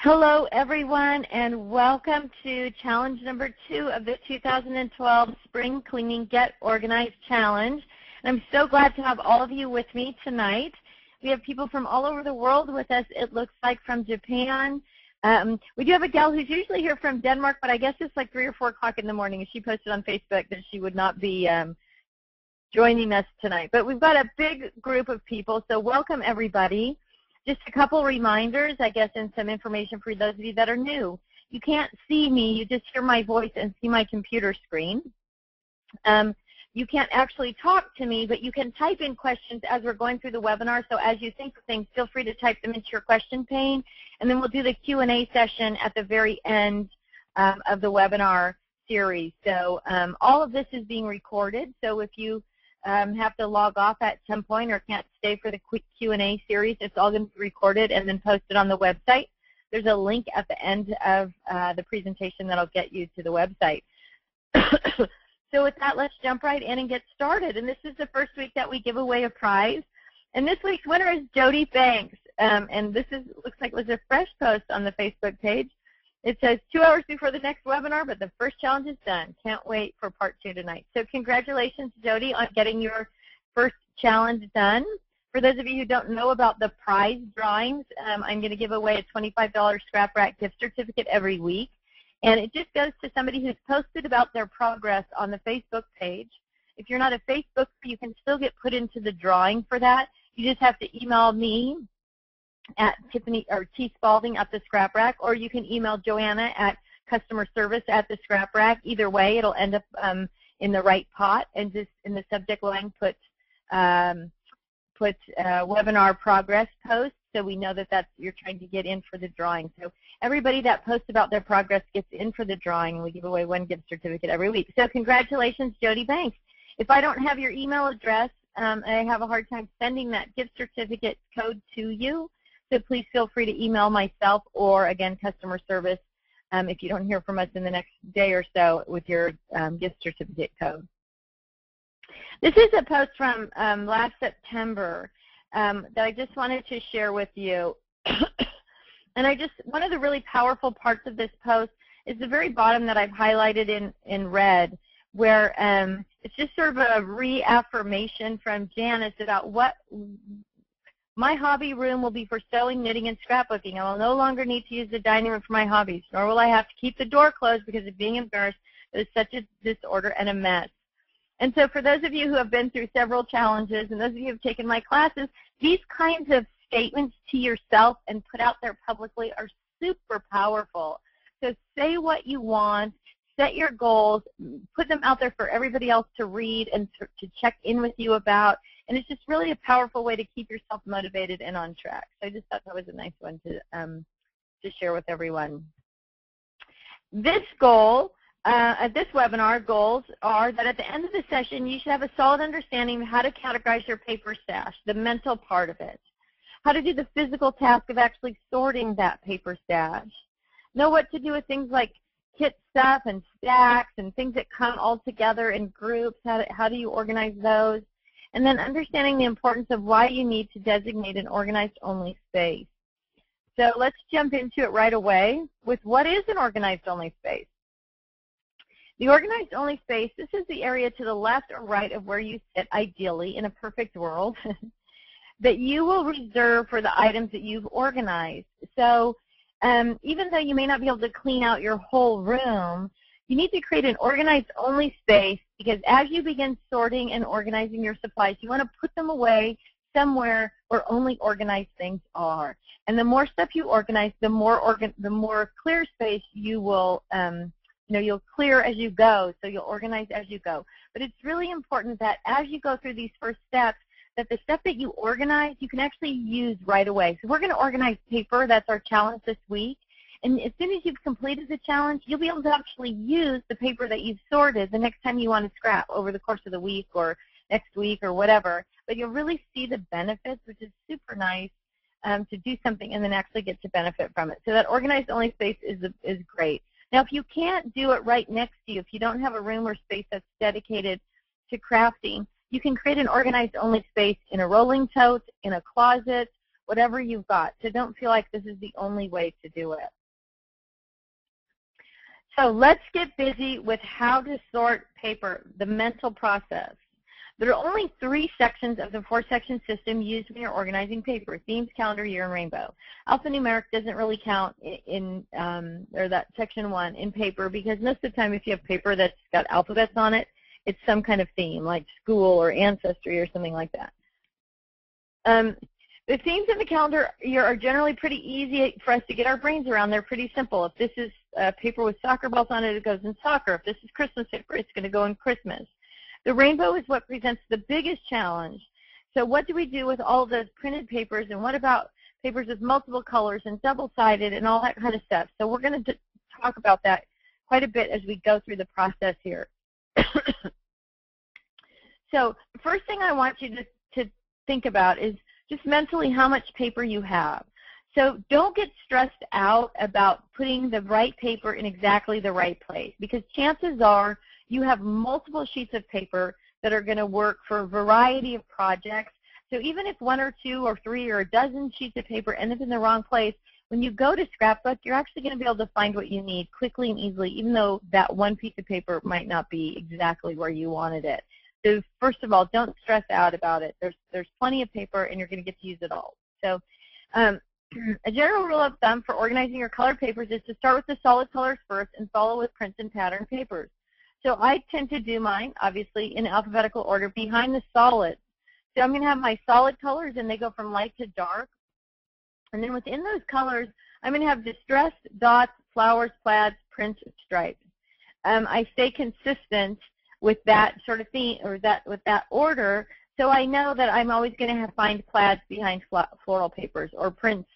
Hello, everyone, and welcome to challenge number 2 of the 2012 Spring Cleaning Get Organized Challenge. And I'm so glad to have all of you with me tonight. We have people from all over the world with us, it looks like from Japan. We do have a gal who's usually here from Denmark, but I guess it's like 3 or 4 o'clock in the morning, and she posted on Facebook that she would not be joining us tonight. But we've got a big group of people, so welcome everybody. Just a couple reminders, I guess, and some information for those of you that are new. You can't see me, you just hear my voice and see my computer screen. You can't actually talk to me, but you can type in questions as we're going through the webinar. So as you think of things, feel free to type them into your question pane, and then we'll do the Q&A session at the very end of the webinar series. So all of this is being recorded, so if you have to log off at some point or can't stay for the quick Q&A series, it's all going to be recorded and then posted on the website. There's a link at the end of the presentation that'll get you to the website. So with that, let's jump right in and get started. And this is the first week that we give away a prize. And this week's winner is Jody Banks. And this looks like it was a fresh post on the Facebook page. It says 2 hours before the next webinar, but the first challenge is done. Can't wait for part 2 tonight. So congratulations, Jody, on getting your first challenge done. For those of you who don't know about the prize drawings, I'm going to give away a $25 Scrap Rack gift certificate every week. And it just goes to somebody who's posted about their progress on the Facebook page. If you're not a Facebooker, you can still get put into the drawing for that. You just have to email me at Tiffany or T Spalding at the Scrap Rack, or you can email Joanna at customer service at the Scrap Rack. Either way, it'll end up in the right pot, and just in the subject line put webinar progress post, so we know that you're trying to get in for the drawing. So everybody that posts about their progress gets in for the drawing, and we give away 1 gift certificate every week. So congratulations, Jody Banks. If I don't have your email address, I have a hard time sending that gift certificate code to you. So please feel free to email myself or, again, customer service if you don't hear from us in the next day or so with your gift certificate code. This is a post from last September that I just wanted to share with you. And one of the really powerful parts of this post is the very bottom that I've highlighted in red, where it's just sort of a reaffirmation from Janice about what my hobby room will be for sewing, knitting, and scrapbooking. I will no longer need to use the dining room for my hobbies, nor will I have to keep the door closed because of being embarrassed. It is such a disorder and a mess. And so for those of you who have been through several challenges and those of you who have taken my classes, these kinds of statements to yourself and put out there publicly are super powerful. So say what you want, set your goals, put them out there for everybody else to read and to check in with you about. And it's just really a powerful way to keep yourself motivated and on track. So I just thought that was a nice one to share with everyone. This goal, this webinar goals are that at the end of the session, you should have a solid understanding of how to categorize your paper stash, the mental part of it, how to do the physical task of actually sorting that paper stash, know what to do with things like kit stuff and stacks and things that come all together in groups, how do you organize those, and then understanding the importance of why you need to designate an organized-only space. So let's jump into it right away with what is an organized-only space. The organized-only space, this is the area to the left or right of where you sit, ideally, in a perfect world, that you will reserve for the items that you've organized. So even though you may not be able to clean out your whole room, you need to create an organized-only space, because as you begin sorting and organizing your supplies, you want to put them away somewhere where only organized things are. And the more stuff you organize, the more clear space you will, you'll clear as you go, so you'll organize as you go. But it's really important that as you go through these first steps, that the stuff that you organize, you can actually use right away. So we're going to organize paper. That's our challenge this week. And as soon as you've completed the challenge, you'll be able to actually use the paper that you've sorted the next time you want to scrap over the course of the week or next week or whatever. But you'll really see the benefits, which is super nice to do something and then actually get to benefit from it. So that organized-only space is great. Now, if you can't do it right next to you, if you don't have a room or space that's dedicated to crafting, you can create an organized-only space in a rolling tote, in a closet, whatever you've got. So don't feel like this is the only way to do it. So let's get busy with how to sort paper, the mental process. There are only 3 sections of the 4-section system used when you're organizing paper: themes, calendar, year, and rainbow. Alphanumeric doesn't really count in or that section 1 in paper, because most of the time if you have paper that's got alphabets on it, it's some kind of theme like school or ancestry or something like that. The themes in the calendar year are generally pretty easy for us to get our brains around. They're pretty simple. If this is paper with soccer balls on it, it goes in soccer. If this is Christmas paper, it's going to go in Christmas. The rainbow is what presents the biggest challenge. So what do we do with all those printed papers, and what about papers with multiple colors and double-sided and all that kind of stuff? So we're going to talk about that quite a bit as we go through the process here. So the first thing I want you to think about is just mentally how much paper you have. So don't get stressed out about putting the right paper in exactly the right place, because chances are you have multiple sheets of paper that are going to work for a variety of projects. So even if 1 or 2 or 3 or a dozen sheets of paper end up in the wrong place, when you go to Scrapbook, you're actually going to be able to find what you need quickly and easily, even though that one piece of paper might not be exactly where you wanted it. So first of all, don't stress out about it. There's plenty of paper, and you're going to get to use it all. So a general rule of thumb for organizing your colored papers is to start with the solid colors first and follow with prints and pattern papers. So I tend to do mine, obviously, in alphabetical order behind the solids. So I'm going to have my solid colors, and they go from light to dark. And then within those colors, I'm going to have distressed, dots, flowers, plaids, prints, stripes. I stay consistent with that sort of theme, or with that order, so I know that I'm always going to find plaids behind floral papers, or prints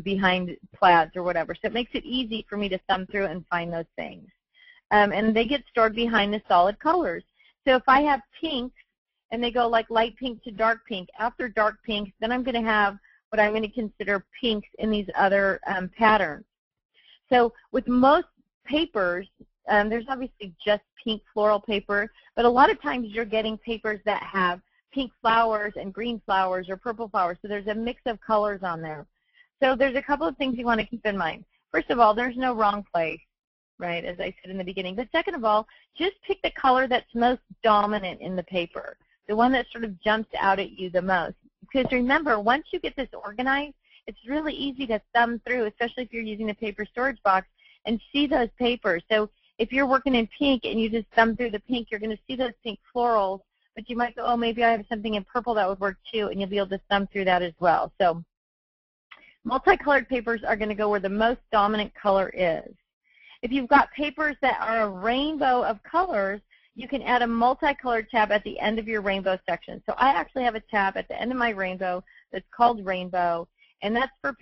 behind plaids, or whatever. So it makes it easy for me to thumb through and find those things. And they get stored behind the solid colors. So if I have pinks, and they go like light pink to dark pink, after dark pink, then I'm going to have what I'm going to consider pinks in these other patterns. So with most papers, there's obviously just pink floral paper, but a lot of times you're getting papers that have pink flowers and green flowers or purple flowers, so there's a mix of colors on there. So there's a couple of things you want to keep in mind. First of all, there's no wrong place, right, as I said in the beginning. But second of all, just pick the color that's most dominant in the paper, the one that sort of jumps out at you the most. Because remember, once you get this organized, it's really easy to thumb through, especially if you're using the paper storage box, and see those papers. So if you're working in pink and you just thumb through the pink, you're going to see those pink florals, but you might go, oh, maybe I have something in purple that would work too, and you'll be able to thumb through that as well. So multicolored papers are going to go where the most dominant color is. If you've got papers that are a rainbow of colors, you can add a multicolored tab at the end of your rainbow section. So I actually have a tab at the end of my rainbow that's called Rainbow, and that's for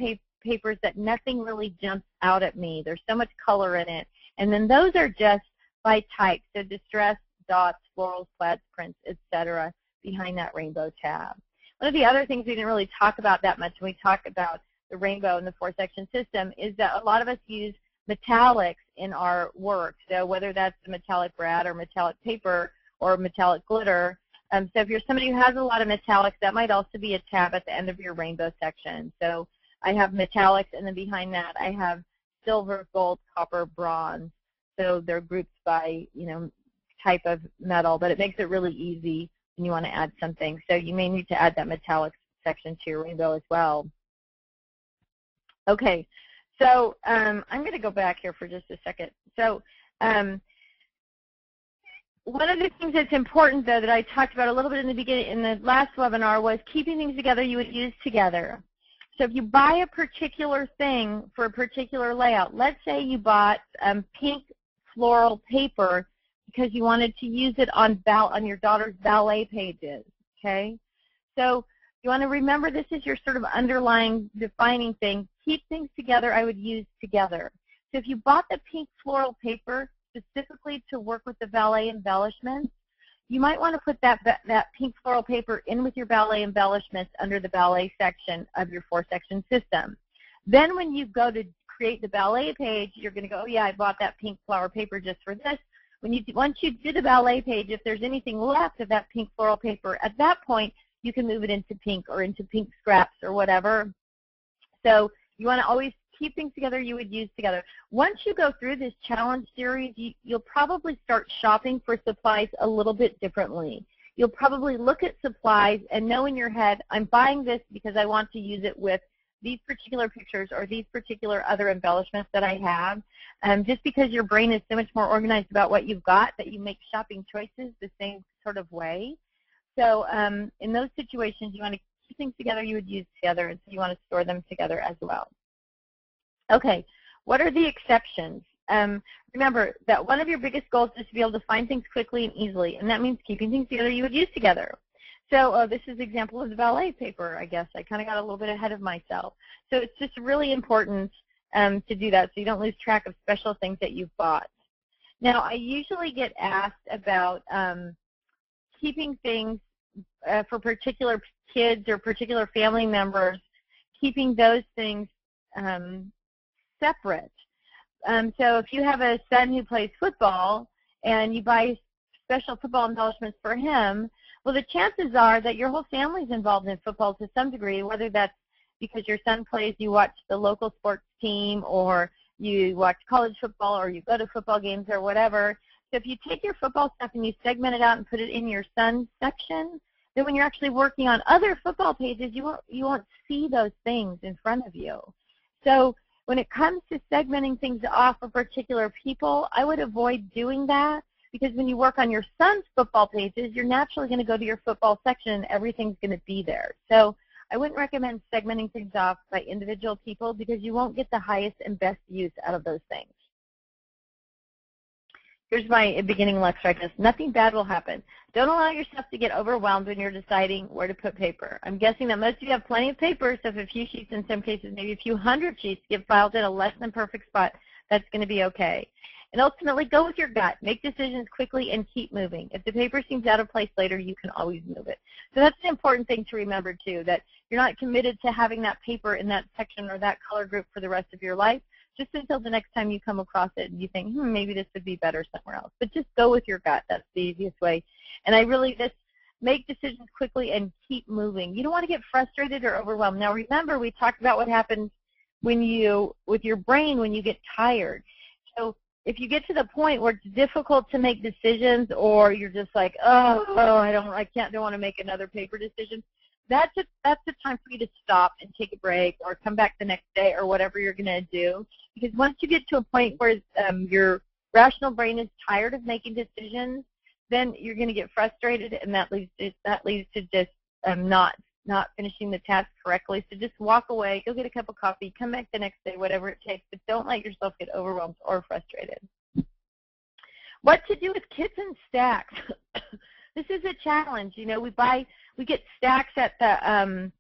papers that nothing really jumps out at me. There's so much color in it. And then those are just by type, so distressed, dots, florals, plaids, prints, etc., behind that rainbow tab. One of the other things we didn't really talk about that much when we talk about the rainbow and the 4-section system is that a lot of us use metallics in our work. So whether that's the metallic brad or metallic paper or metallic glitter. So if you're somebody who has a lot of metallics, that might also be a tab at the end of your rainbow section. So I have metallics, and then behind that I have silver, gold, copper, bronze. So they're grouped by, type of metal, but it makes it really easy when you want to add something. So you may need to add that metallic section to your rainbow as well. Okay, so I'm going to go back here for just a second. So one of the things that's important, though, that I talked about a little bit in the beginning, in the last webinar, was keeping things together you would use together. So if you buy a particular thing for a particular layout, let's say you bought pink floral paper because you wanted to use it on your daughter's ballet pages, okay? So you want to remember this is your sort of underlying defining thing. Keep things together I would use together. So if you bought the pink floral paper specifically to work with the ballet embellishments, you might want to put that pink floral paper in with your ballet embellishments under the ballet section of your 4-section system. Then when you go to create the ballet page, you're going to go, oh yeah, I bought that pink flower paper just for this. Once you do the ballet page, if there's anything left of that pink floral paper, at that point, you can move it into pink or into pink scraps or whatever. So you want to always keep things together you would use together. Once you go through this challenge series, you'll probably start shopping for supplies a little bit differently. You'll probably look at supplies and know in your head, I'm buying this because I want to use it with these particular pictures or these particular other embellishments that I have. Just because your brain is so much more organized about what you've got that you make shopping choices the same sort of way. So in those situations, you want to keep things together you would use together, and so you want to store them together as well. Okay, what are the exceptions? Remember that one of your biggest goals is to be able to find things quickly and easily, and that means keeping things together you would use together. So this is an example of the ballet paper, I guess. I kind of got a little bit ahead of myself. So it's just really important to do that so you don't lose track of special things that you've bought. Now, I usually get asked about keeping things for particular kids or particular family members, keeping those things separate. So if you have a son who plays football and you buy special football embellishments for him, well, the chances are that your whole family's involved in football to some degree, whether that's because your son plays, you watch the local sports team, or you watch college football, or you go to football games or whatever. So if you take your football stuff and you segment it out and put it in your son's section, then when you're actually working on other football pages, you won't see those things in front of you. So when it comes to segmenting things off for particular people, I would avoid doing that, because when you work on your son's football pages, you're naturally going to go to your football section and everything's going to be there. So I wouldn't recommend segmenting things off by individual people, because you won't get the highest and best use out of those things. Here's my beginning lecture, I guess. Nothing bad will happen. Don't allow yourself to get overwhelmed when you're deciding where to put paper. I'm guessing that most of you have plenty of paper, so if a few sheets, in some cases maybe a few hundred sheets, get filed in a less than perfect spot, that's going to be okay. And ultimately, go with your gut. Make decisions quickly and keep moving. If the paper seems out of place later, you can always move it. So that's an important thing to remember, too, that you're not committed to having that paper in that section or that color group for the rest of your life, just until the next time you come across it and you think, maybe this would be better somewhere else. But just go with your gut. That's the easiest way. And I really just make decisions quickly and keep moving. You don't want to get frustrated or overwhelmed. Now, remember, we talked about what happens when with your brain when you get tired. So if you get to the point where it's difficult to make decisions, or you're just like, oh, I don't want to make another paper decision, that's the time for you to stop and take a break, or come back the next day, or whatever you're going to do. Because once you get to a point where your rational brain is tired of making decisions, then you're going to get frustrated, and that leads to just not finishing the task correctly. So just walk away, go get a cup of coffee, come back the next day, whatever it takes, but don't let yourself get overwhelmed or frustrated. What to do with kits and stacks? This is a challenge. You know, we get stacks at the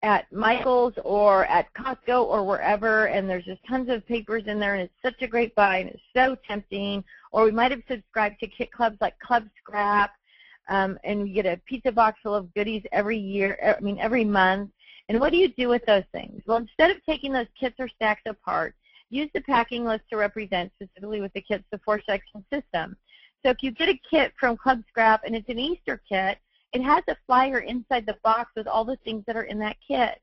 at Michael's or at Costco or wherever, and there's just tons of papers in there, and it's such a great buy, and it's so tempting. Or we might have subscribed to kit clubs like Club Scrap, and we get a pizza box full of goodies every month. And what do you do with those things? Well, instead of taking those kits or stacks apart, use the packing list to represent, specifically with the kits, the 4-section system. So if you get a kit from Club Scrap and it's an Easter kit, it has a flyer inside the box with all the things that are in that kit.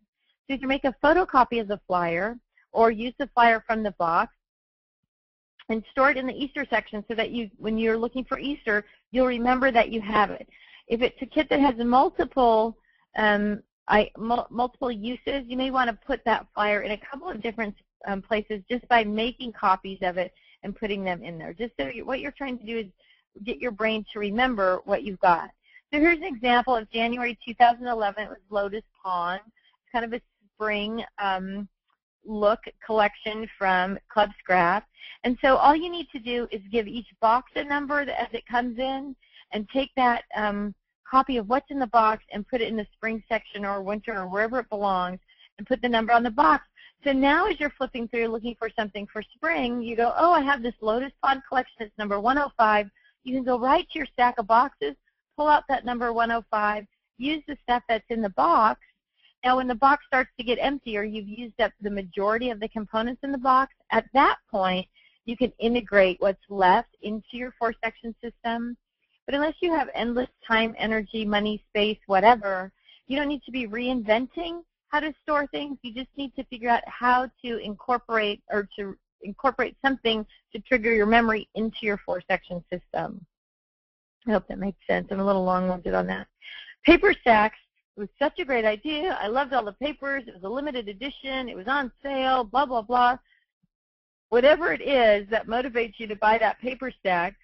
So you can make a photocopy of the flyer, or use the flyer from the box and store it in the Easter section, so that when you're looking for Easter, you'll remember that you have it. If it's a kit that has multiple uses, you may want to put that flyer in a couple of different places, just by making copies of it and putting them in there. Just so what you're trying to do is get your brain to remember what you've got. So here's an example of January 2011. It was Lotus Pond. It's kind of a spring look collection from Club Scrap. And so all you need to do is give each box a number as it comes in, and take that copy of what's in the box and put it in the spring section or winter or wherever it belongs, and put the number on the box. So now as you're flipping through looking for something for spring, you go, oh, I have this Lotus Pond collection. It's number 105. You can go right to your stack of boxes, pull out that number 105, use the stuff that's in the box. Now when the box starts to get empty, or you've used up the majority of the components in the box, at that point you can integrate what's left into your 4-section system. But unless you have endless time, energy, money, space, whatever, You don't need to be reinventing how to store things. You just need to figure out how to incorporate something to trigger your memory into your 4-section system. I hope that makes sense. I'm a little long-winded on that. Paper stacks was such a great idea. I loved all the papers. It was a limited edition. It was on sale, blah, blah, blah. Whatever it is that motivates you to buy that paper stack,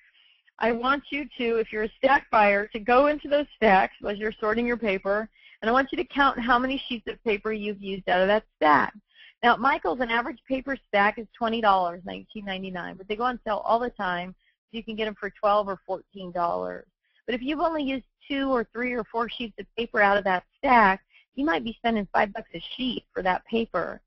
I want you to, if you're a stack buyer, to go into those stacks as you're sorting your paper, and I want you to count how many sheets of paper you've used out of that stack. Now, at Michael's, an average paper stack is $20, $19.99, but they go on sale all the time. So you can get them for $12 or $14. But if you've only used 2 or 3 or 4 sheets of paper out of that stack, you might be spending $5 a sheet for that paper.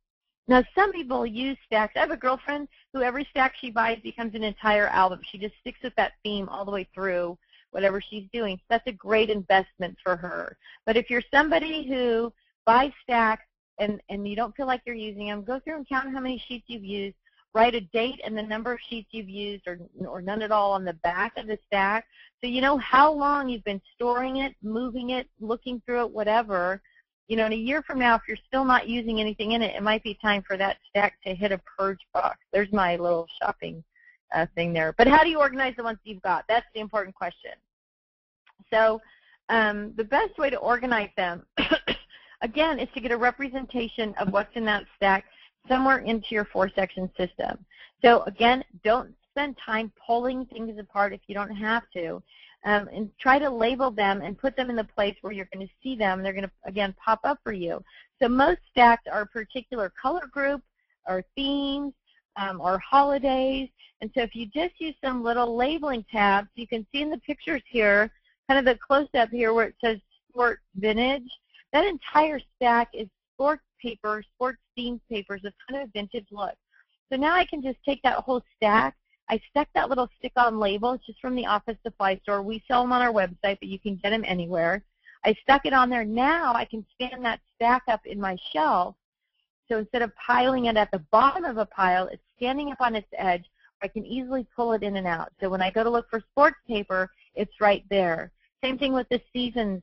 Now, some people use stacks. I have a girlfriend who every stack she buys becomes an entire album. She just sticks with that theme all the way through whatever she's doing. So that's a great investment for her. But if you're somebody who buys stacks and you don't feel like you're using them, go through and count how many sheets you've used. Write a date and the number of sheets you've used, or none at all, on the back of the stack, so you know how long you've been storing it, moving it, looking through it, whatever. You know, in a year from now, if you're still not using anything in it, it might be time for that stack to hit a purge box. There's my little shopping thing there. But how do you organize the ones you've got? That's the important question. So the best way to organize them, again, is to get a representation of what's in that stack somewhere into your 4-section system. So again, don't spend time pulling things apart if you don't have to, and try to label them and put them in the place where you're going to see them. They're going to, again, pop up for you. So most stacks are a particular color group or themes or holidays. And so if you just use some little labeling tabs, you can see in the pictures here, kind of the close-up here where it says Sport Vintage, that entire stack is sports paper, sports themed papers with kind of a vintage look. So now I can just take that whole stack. I stuck that little stick-on label. It's just from the office supply store. We sell them on our website, but you can get them anywhere. I stuck it on there. Now I can stand that stack up in my shelf. So instead of piling it at the bottom of a pile, it's standing up on its edge. I can easily pull it in and out. So when I go to look for sports paper, it's right there. Same thing with the seasons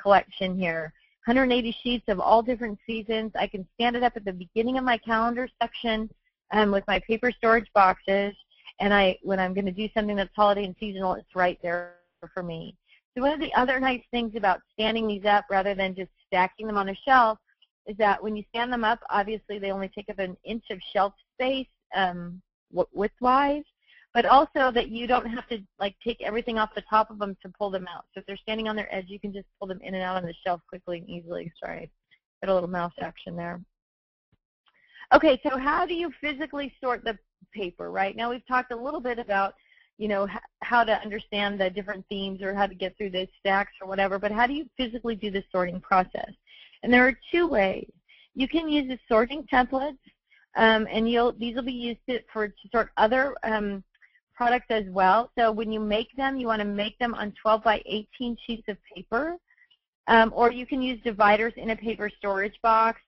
collection here. 180 sheets of all different seasons. I can stand it up at the beginning of my calendar section with my paper storage boxes, and when I'm going to do something that's holiday and seasonal, it's right there for me. So one of the other nice things about standing these up rather than just stacking them on a shelf is that when you stand them up, obviously they only take up an inch of shelf space width-wise, but also that you don't have to take everything off the top of them to pull them out. So if they're standing on their edge, you can just pull them in and out on the shelf quickly and easily. Sorry, got a little mouse action there. Okay, so how do you physically sort the paper, right? Now we've talked a little bit about, you know, how to understand the different themes or how to get through the stacks or whatever, but how do you physically do the sorting process? And there are 2 ways. You can use the sorting templates, and these will be used to sort other products as well. So when you make them, you want to make them on 12 by 18 sheets of paper, or you can use dividers in a paper storage box.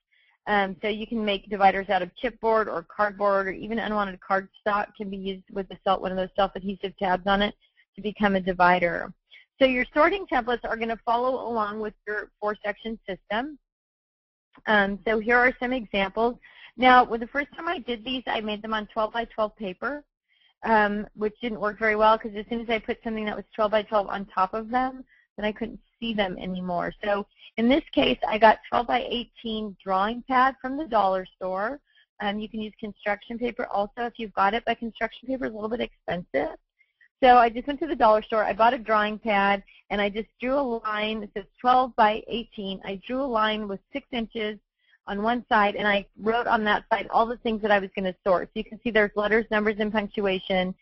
So you can make dividers out of chipboard or cardboard, or even unwanted cardstock can be used with one of those self-adhesive tabs on it to become a divider. So your sorting templates are going to follow along with your 4-section system. So here are some examples. Now, the first time I did these, I made them on 12 by 12 paper, which didn't work very well because as soon as I put something that was 12 by 12 on top of them, then I couldn't see them anymore. So in this case, I got 12 by 18 drawing pad from the dollar store. You can use construction paper also if you've got it, but construction paper is a little bit expensive. So I just went to the dollar store, I bought a drawing pad, and I just drew a line that says 12 by 18. I drew a line with 6 inches on one side, and I wrote on that side all the things that I was going to sort. So you can see there's letters, numbers, and punctuation,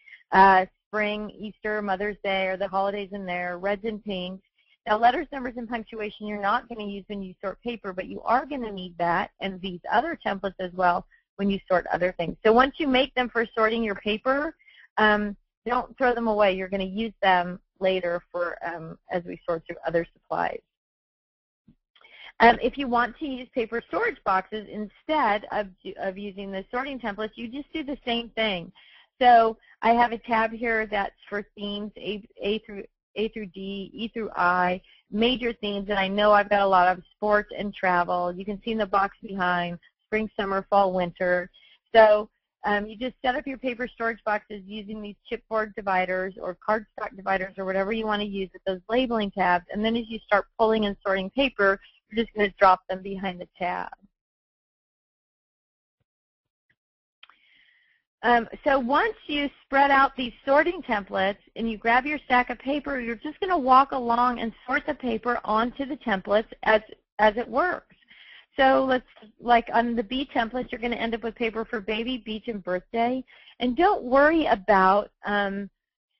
spring, Easter, Mother's Day, or the holidays in there, reds and pinks. Now, letters, numbers, and punctuation you're not going to use when you sort paper, but you are going to need that and these other templates as well when you sort other things. So once you make them for sorting your paper, don't throw them away. You're going to use them later for as we sort through other supplies. If you want to use paper storage boxes instead of using the sorting templates, you just do the same thing. So I have a tab here that's for themes A through A through D, E through I, major themes, and I know I've got a lot of sports and travel. You can see in the box behind spring, summer, fall, winter. So you just set up your paper storage boxes using these chipboard dividers or cardstock dividers or whatever you want to use with those labeling tabs, and then as you start pulling and sorting paper, you're just going to drop them behind the tab. So once you spread out these sorting templates and you grab your stack of paper, you're just going to walk along and sort the paper onto the templates as it works. So let's, like on the B template, you're going to end up with paper for baby, beach, and birthday. And don't worry about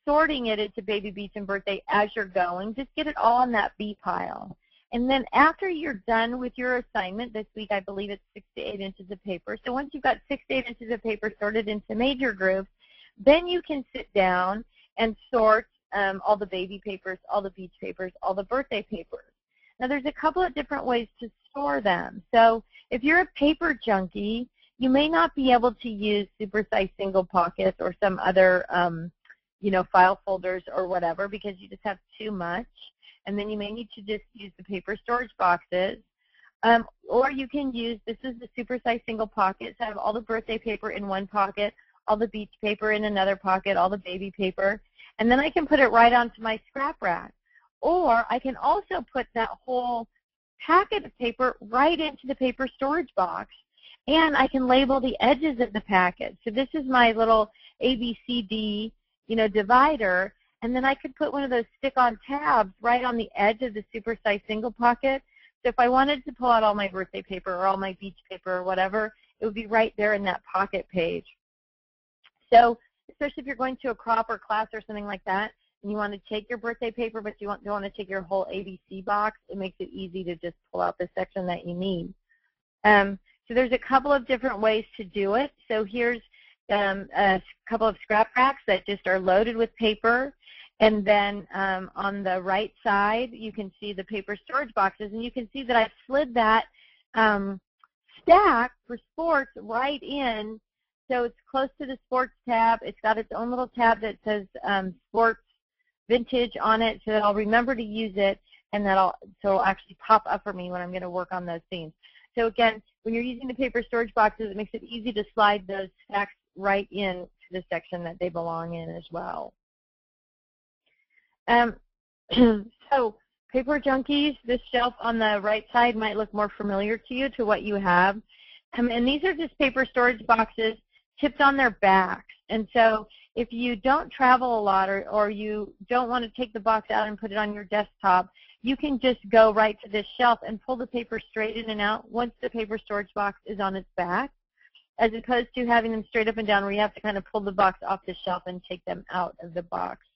sorting it into baby, beach, and birthday as you're going. Just get it all on that B pile. And then after you're done with your assignment, this week I believe it's 6 to 8 inches of paper. So once you've got 6 to 8 inches of paper sorted into major groups, then you can sit down and sort all the baby papers, all the beach papers, all the birthday papers. Now there's a couple of different ways to store them. So if you're a paper junkie, you may not be able to use supersized single pockets or some other file folders or whatever because you just have too much. And then you may need to just use the paper storage boxes. Or you can use, this is the supersized single pocket, so I have all the birthday paper in one pocket, all the beach paper in another pocket, all the baby paper, and then I can put it right onto my scrap rack. Or I can also put that whole packet of paper right into the paper storage box, and I can label the edges of the packet. So this is my little ABCD, divider. And then I could put one of those stick-on tabs right on the edge of the supersized single pocket. So if I wanted to pull out all my birthday paper or all my beach paper or whatever, it would be right there in that pocket page. So especially if you're going to a crop or class or something like that, and you want to take your birthday paper, but you don't want to take your whole ABC box, it makes it easy to just pull out the section that you need. So there's a couple of different ways to do it. So here's a couple of scrap racks that just are loaded with paper. And then on the right side, you can see the paper storage boxes, and you can see that I've slid that stack for sports right in. So it's close to the sports tab. It's got its own little tab that says sports vintage on it, so that I'll remember to use it, and so it'll actually pop up for me when I'm going to work on those themes. So again, when you're using the paper storage boxes, it makes it easy to slide those stacks right into the section that they belong in as well. So paper junkies, this shelf on the right side might look more familiar to you to what you have. And these are just paper storage boxes tipped on their backs. And so if you don't travel a lot or you don't want to take the box out and put it on your desktop, you can just go right to this shelf and pull the paper straight in and out once the paper storage box is on its back, as opposed to having them straight up and down where you have to kind of pull the box off the shelf and take them out of the box.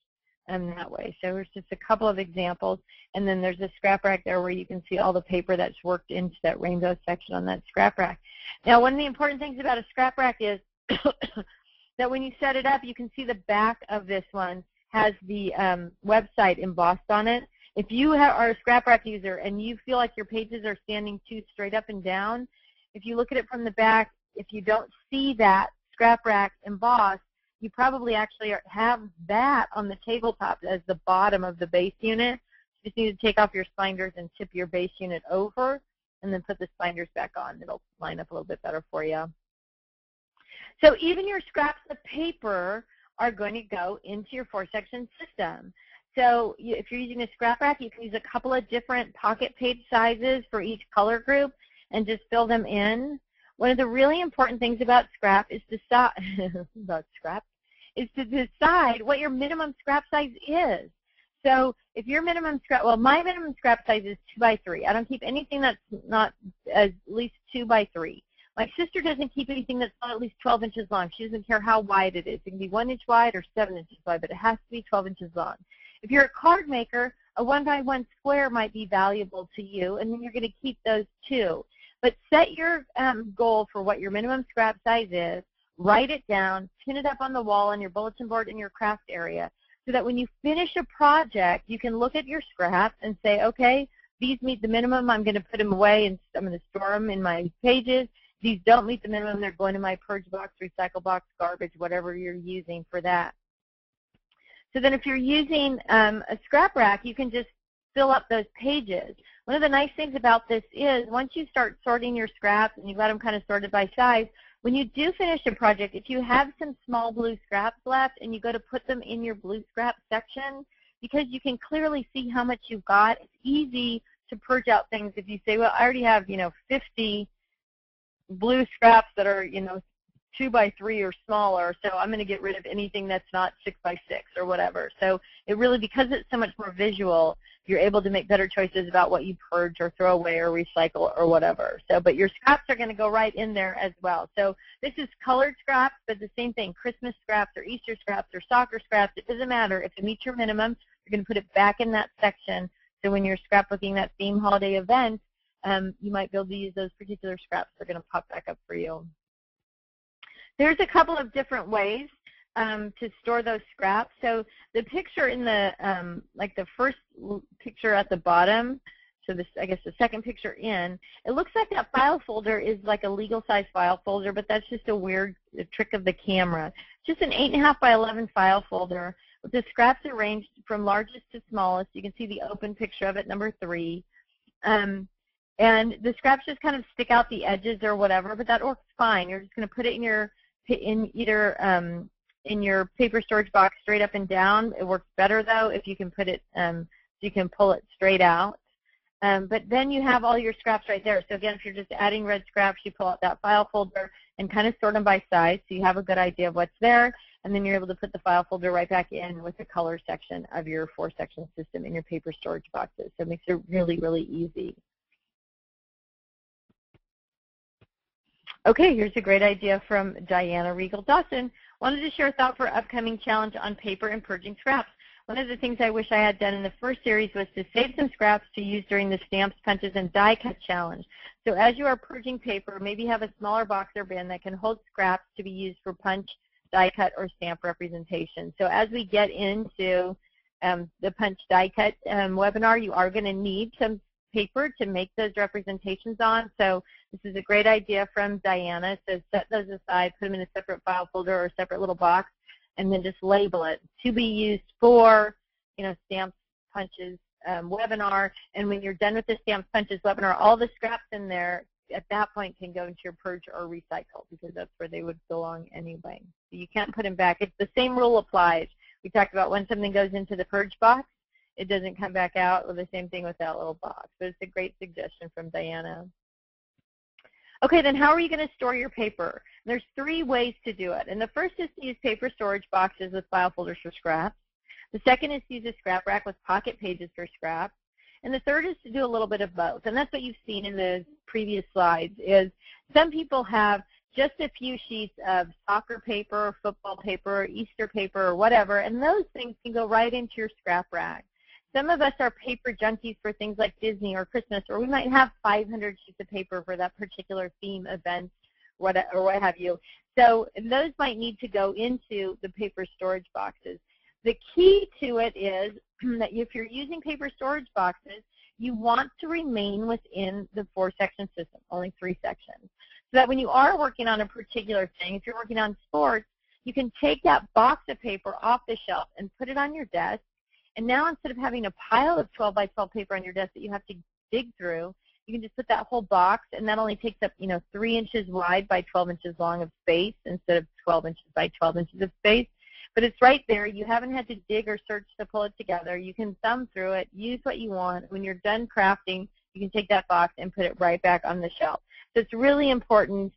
That way. So there's just a couple of examples, and then there's a scrap rack there where you can see all the paper that's worked into that rainbow section on that scrap rack. Now, one of the important things about a scrap rack is that when you set it up, you can see the back of this one has the website embossed on it. If you are a scrap rack user and you feel like your pages are standing too straight up and down, if you look at it from the back, if you don't see that scrap rack embossed, you probably actually have that on the tabletop as the bottom of the base unit. You just need to take off your spinders and tip your base unit over and then put the spinders back on. It'll line up a little bit better for you. So even your scraps of paper are going to go into your 4-section system. So if you're using a scrap rack, you can use a couple of different pocket page sizes for each color group and just fill them in. One of the really important things about scrap is to decide what your minimum scrap size is. So if your minimum scrap, well, my minimum scrap size is 2 by 3. I don't keep anything that's not at least 2 by 3. My sister doesn't keep anything that's not at least 12 inches long. She doesn't care how wide it is. It can be 1 inch wide or 7 inches wide, but it has to be 12 inches long. If you're a card maker, a 1 by 1 square might be valuable to you, and then you're going to keep those too. But set your goal for what your minimum scrap size is, write it down, pin it up on the wall on your bulletin board in your craft area, so that when you finish a project, you can look at your scraps and say, okay, these meet the minimum, I'm going to put them away and I'm going to store them in my pages. These don't meet the minimum, they're going to my purge box, recycle box, garbage, whatever you're using for that. So then if you're using a scrap rack, you can just fill up those pages. One of the nice things about this is once you start sorting your scraps and you've got them kind of sorted by size, when you do finish a project, if you have some small blue scraps left and you go to put them in your blue scrap section, because you can clearly see how much you've got, it's easy to purge out things. If you say, well, I already have, 50 blue scraps that are, 2 by 3 or smaller, so I'm going to get rid of anything that's not 6 by 6 or whatever. So it really, because it's so much more visual, you're able to make better choices about what you purge or throw away or recycle or whatever. So, but your scraps are going to go right in there as well. So this is colored scraps, but the same thing, Christmas scraps or Easter scraps or soccer scraps, it doesn't matter. If it meets your minimum, you're going to put it back in that section. So when you're scrapbooking that theme holiday event, you might be able to use those particular scraps. They're going to pop back up for you. There's a couple of different ways to store those scraps. So the picture in the, like the first picture at the bottom, so this, I guess the second picture in, it looks like that file folder is like a legal size file folder, but that's just a weird trick of the camera. It's just an 8.5 by 11 file folder with the scraps arranged from largest to smallest. You can see the open picture of it, number 3. And the scraps just kind of stick out the edges or whatever, but that works fine. You're just going to put it in your in your paper storage box straight up and down. It works better though if you can put it, so you can pull it straight out. But then you have all your scraps right there. So again, if you're just adding red scraps, you pull out that file folder and kind of sort them by size so you have a good idea of what's there. And then you're able to put the file folder right back in with the color section of your 4-section system in your paper storage boxes. So it makes it really, really easy. Okay, here's a great idea from Diana Regal Dawson. Wanted to share a thought for upcoming challenge on paper and purging scraps. One of the things I wish I had done in the first series was to save some scraps to use during the stamps, punches, and die cut challenge. So as you are purging paper, maybe have a smaller box or bin that can hold scraps to be used for punch, die cut, or stamp representation. So as we get into the punch die cut webinar, you are going to need some paper to make those representations on. So this is a great idea from Diana. So set those aside, put them in a separate file folder or a separate little box, and then just label it to be used for, stamps, punches, webinar. And when you're done with the stamps, punches, webinar, all the scraps in there at that point can go into your purge or recycle because that's where they would belong anyway. So you can't put them back. It's the same rule applies. We talked about when something goes into the purge box, it doesn't come back out. Well, the same thing with that little box. So it's a great suggestion from Diana. Okay, then how are you going to store your paper? There's 3 ways to do it. And the first is to use paper storage boxes with file folders for scraps. The second is to use a scrap rack with pocket pages for scraps. And the third is to do a little bit of both. And that's what you've seen in the previous slides is some people have just a few sheets of soccer paper, football paper, Easter paper, or whatever, and those things can go right into your scrap rack. Some of us are paper junkies for things like Disney or Christmas, or we might have 500 sheets of paper for that particular theme event or what have you. So those might need to go into the paper storage boxes. The key to it is that if you're using paper storage boxes, you want to remain within the 4-section system, only 3 sections. So that when you are working on a particular thing, if you're working on sports, you can take that box of paper off the shelf and put it on your desk. And now instead of having a pile of 12 by 12 paper on your desk that you have to dig through, you can just put that whole box, and that only takes up 3 inches wide by 12 inches long of space instead of 12 inches by 12 inches of space. But it's right there. You haven't had to dig or search to pull it together. You can thumb through it, use what you want. When you're done crafting, you can take that box and put it right back on the shelf. So it's really important,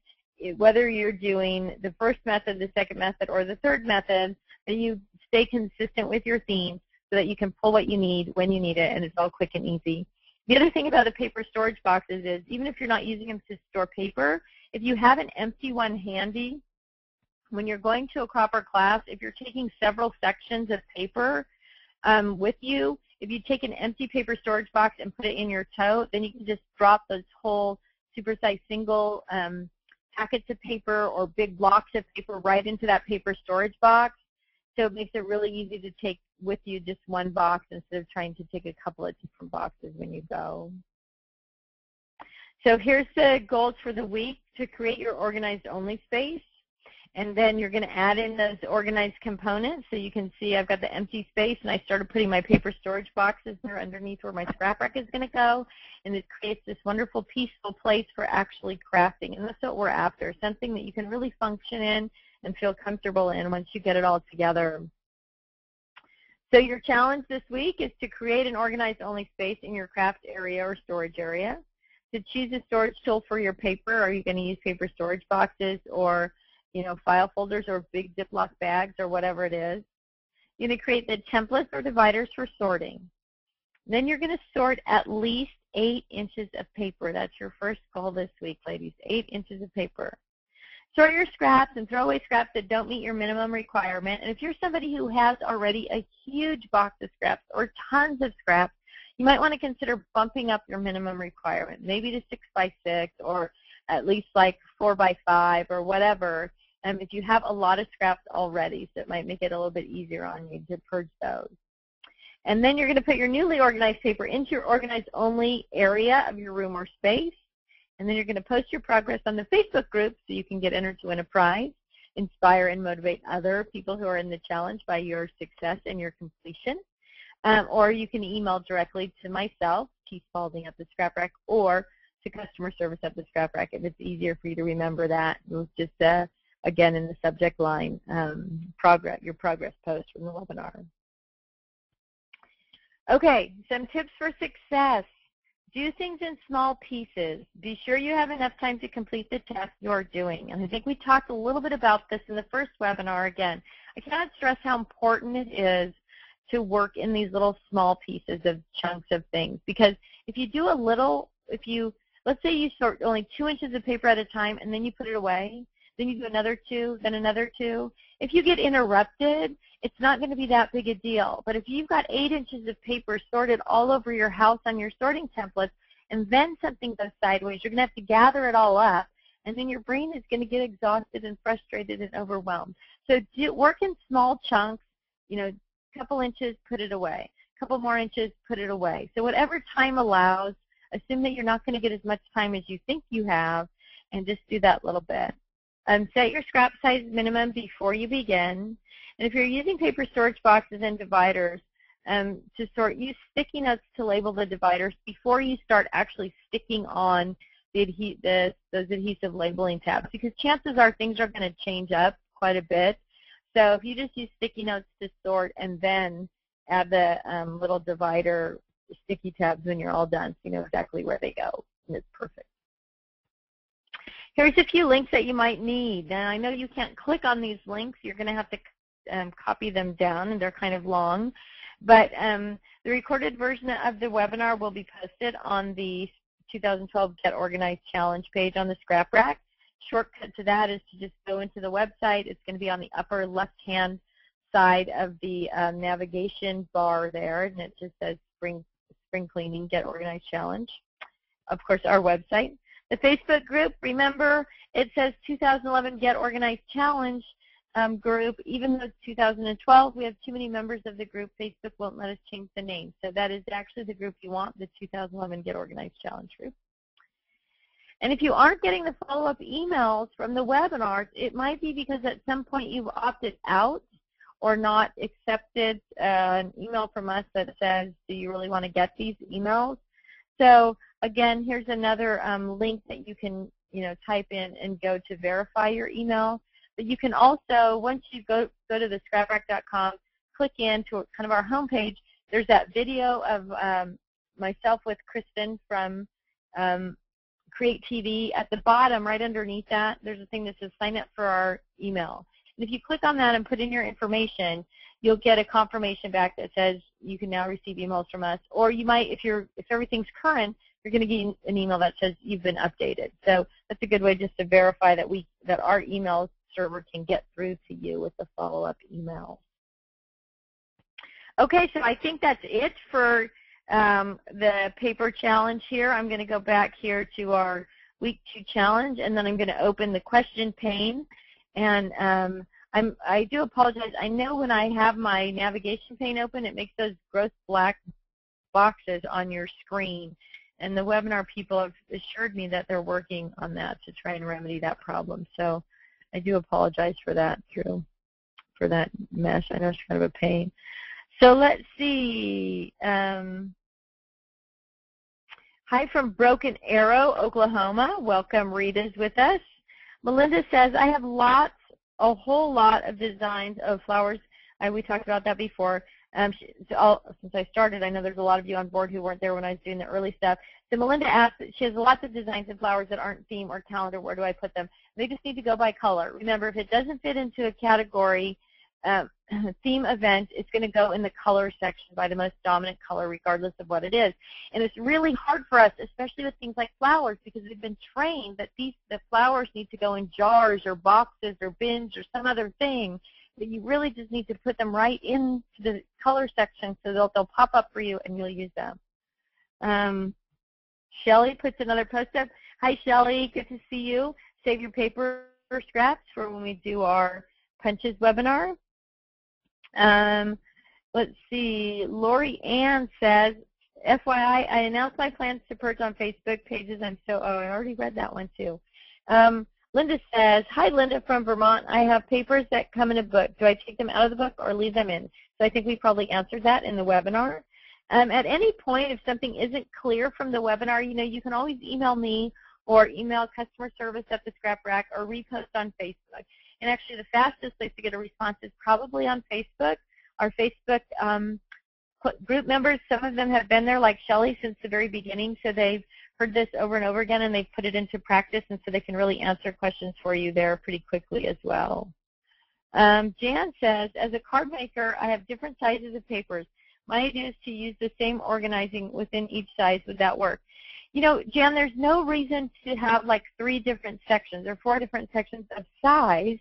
whether you're doing the first method, the second method, or the third method, that you stay consistent with your themes so that you can pull what you need when you need it, and it's all quick and easy. The other thing about the paper storage boxes is even if you're not using them to store paper, if you have an empty one handy, when you're going to a proper class, if you're taking several sections of paper with you, if you take an empty paper storage box and put it in your tote, then you can just drop those whole supersized single packets of paper or big blocks of paper right into that paper storage box. So it makes it really easy to take with you just one box instead of trying to take a couple of different boxes when you go. So here's the goals for the week: to create your organized only space. And then you're going to add in those organized components. So you can see I've got the empty space, and I started putting my paper storage boxes there underneath where my scrap rack is going to go. And it creates this wonderful, peaceful place for actually crafting. And that's what we're after, something that you can really function in and feel comfortable in once you get it all together. So your challenge this week is to create an organized-only space in your craft area or storage area. To choose a storage tool for your paper, are you going to use paper storage boxes or file folders or big Ziploc bags or whatever it is? You're going to create the templates or dividers for sorting. Then you're going to sort at least 8 inches of paper. That's your first goal this week, ladies, 8 inches of paper. Sort your scraps and throw away scraps that don't meet your minimum requirement. And if you're somebody who has already a huge box of scraps or tons of scraps, you might want to consider bumping up your minimum requirement, maybe to 6 by 6 or at least like 4 by 5 or whatever, if you have a lot of scraps already, so it might make it a little bit easier on you to purge those. And then you're going to put your newly organized paper into your organized only area of your room or space. And then you're going to post your progress on the Facebook group so you can get entered to win a prize, inspire and motivate other people who are in the challenge by your success and your completion. Or you can email directly to myself, T. Spalding at the Scrap Rack, or to customer service at the Scrap Rack if it's easier for you to remember that. It was just again, in the subject line, your progress post from the webinar. Okay, some tips for success. Do things in small pieces. Be sure you have enough time to complete the task you are doing. And I think we talked a little bit about this in the first webinar. Again, I cannot stress how important it is to work in these little small pieces of chunks of things. Because if you do a little, let's say you sort only 2 inches of paper at a time and then you put it away, then you do another 2, then another 2. If you get interrupted, it's not going to be that big a deal. But if you've got 8 inches of paper sorted all over your house on your sorting templates, and then something goes sideways, you're going to have to gather it all up, and then your brain is going to get exhausted and frustrated and overwhelmed. So work in small chunks, a couple inches, put it away. A couple more inches, put it away. So whatever time allows, assume that you're not going to get as much time as you think you have, and just do that little bit. Set your scrap size minimum before you begin. And if you're using paper storage boxes and dividers to sort, use sticky notes to label the dividers before you start actually sticking on those adhesive labeling tabs, because chances are things are going to change up quite a bit. So if you just use sticky notes to sort and then add the little divider sticky tabs when you're all done, so you know exactly where they go, and it's perfect. Here's a few links that you might need. And I know you can't click on these links. You're going to have to copy them down, and they're kind of long. But the recorded version of the webinar will be posted on the 2012 Get Organized Challenge page on the Scrap Rack. Shortcut to that is to just go into the website. It's going to be on the upper left-hand side of the navigation bar there, and it just says Spring Cleaning Get Organized Challenge. Of course, our website. The Facebook group, remember, it says 2011 Get Organized Challenge group. Even though it's 2012, we have too many members of the group. Facebook won't let us change the name. So that is actually the group you want, the 2011 Get Organized Challenge group. And if you aren't getting the follow-up emails from the webinars, it might be because at some point you've opted out or not accepted an email from us that says, do you really want to get these emails? So again, here's another link that you can type in and go to verify your email. But you can also, once you go to the scraprack.com, click into kind of our homepage. There's that video of myself with Kristen from Create TV. At the bottom, right underneath that, there's a thing that says sign up for our email. And if you click on that and put in your information, you'll get a confirmation back that says you can now receive emails from us. Or you might, if everything's current, you're going to get an email that says you've been updated. So that's a good way just to verify that our email server can get through to you with the follow-up email. Okay, so I think that's it for the paper challenge here. I'm going to go back here to our week 2 challenge, and then I'm going to open the question pane. And I do apologize. I know when I have my navigation pane open, it makes those gross black boxes on your screen. And the webinar people have assured me that they're working on that to try and remedy that problem. So I do apologize for that mess. I know it's kind of a pain. So let's see. Hi from Broken Arrow, Oklahoma. Welcome, Rita's with us. Melinda says, I have a whole lot of designs of flowers. We talked about that before. Since I started, I know there's a lot of you on board who weren't there when I was doing the early stuff. So Melinda asked, she has lots of designs of flowers that aren't theme or calendar. Where do I put them? They just need to go by color. Remember, if it doesn't fit into a category theme event, it's going to go in the color section by the most dominant color, regardless of what it is. And it's really hard for us, especially with things like flowers, because we've been trained that the flowers need to go in jars or boxes or bins or some other thing. But you really just need to put them right into the color section so they'll pop up for you and you'll use them. Shelly puts another post up. Hi, Shelly. Good to see you. Save your paper scraps for when we do our Punches webinar. Let's see. Lori Ann says, FYI, I announced my plans to perch on Facebook pages. I already read that one too. Linda says, hi, Linda from Vermont. I have papers that come in a book. Do I take them out of the book or leave them in? So I think we probably answered that in the webinar. At any point, if something isn't clear from the webinar, you can always email me or email customer service at the Scrap Rack or repost on Facebook. And actually, the fastest place to get a response is probably on Facebook. Our Facebook group members, some of them have been there, like Shelly, since the very beginning, so they've heard this over and over again, and they've put it into practice, and so they can really answer questions for you there pretty quickly as well. Jan says, as a card maker, I have different sizes of papers. My idea is to use the same organizing within each size. Would that work? Jan, there's no reason to have like 3 different sections or 4 different sections of size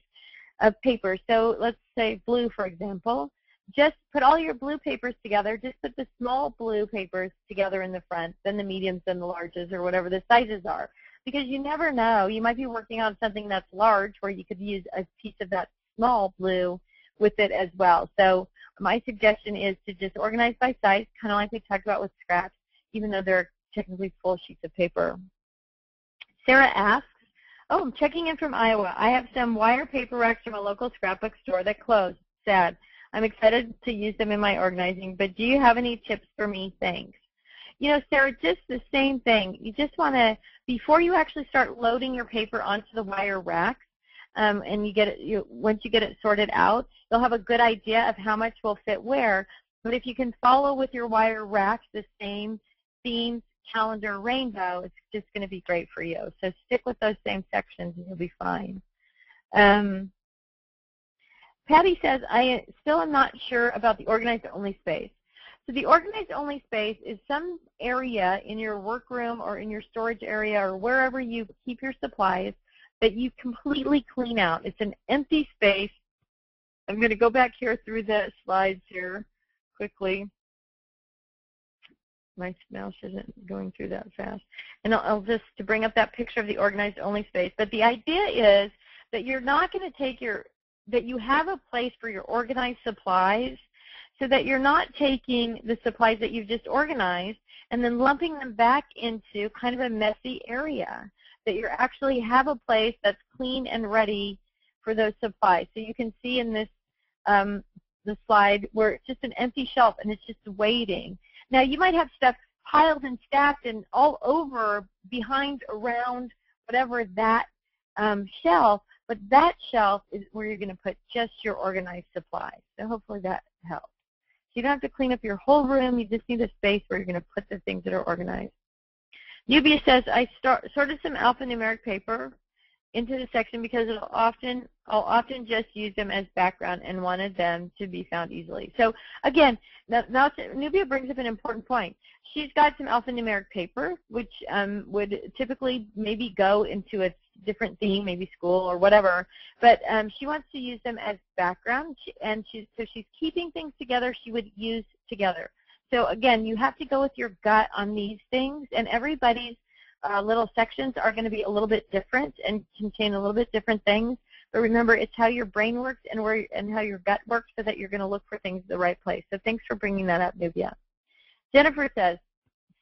of paper. So let's say blue, for example. Just put all your blue papers together. Just put the small blue papers together in the front, then the mediums, then the larges, or whatever the sizes are. Because you never know. You might be working on something that's large where you could use a piece of that small blue with it as well. So my suggestion is to just organize by size, kind of like we talked about with scraps, even though they're technically full sheets of paper. Sarah asks, oh, I'm checking in from Iowa. I have some wire paper racks from a local scrapbook store that closed. Sad. I'm excited to use them in my organizing, but do you have any tips for me? Thanks. Sarah, just the same thing. You just want to, before you actually start loading your paper onto the wire racks, and once you get it sorted out, you'll have a good idea of how much will fit where. But if you can follow with your wire racks the same themes, calendar, rainbow, it's just going to be great for you. So stick with those same sections and you'll be fine. Patty says, I still am not sure about the organized only space. So the organized only space is some area in your workroom or in your storage area or wherever you keep your supplies that you completely clean out. It's an empty space. I'm going to go back here through the slides here quickly. My mouse isn't going through that fast. And I'll just to bring up that picture of the organized only space. But the idea is that you're not going to take that you have a place for your organized supplies so that you're not taking the supplies that you've just organized and then lumping them back into kind of a messy area, that you actually have a place that's clean and ready for those supplies. So you can see in this the slide where it's just an empty shelf and it's just waiting. Now you might have stuff piled and stacked and all over, behind, around, whatever that shelf, but that shelf is where you're going to put just your organized supplies. So hopefully that helps. So you don't have to clean up your whole room. You just need a space where you're going to put the things that are organized. Nubia says, I sorted some alphanumeric paper into the section because I'll often just use them as background and wanted them to be found easily. So again, now Nubia brings up an important point. She's got some alphanumeric paper, which would typically maybe go into a different theme, maybe school or whatever, but she wants to use them as background, so she's keeping things together she would use together. So again, you have to go with your gut on these things, and everybody's little sections are going to be a little bit different and contain a little bit different things. But remember, it's how your brain works and how your gut works so that you're going to look for things in the right place. So thanks for bringing that up, Nubia. Jennifer says,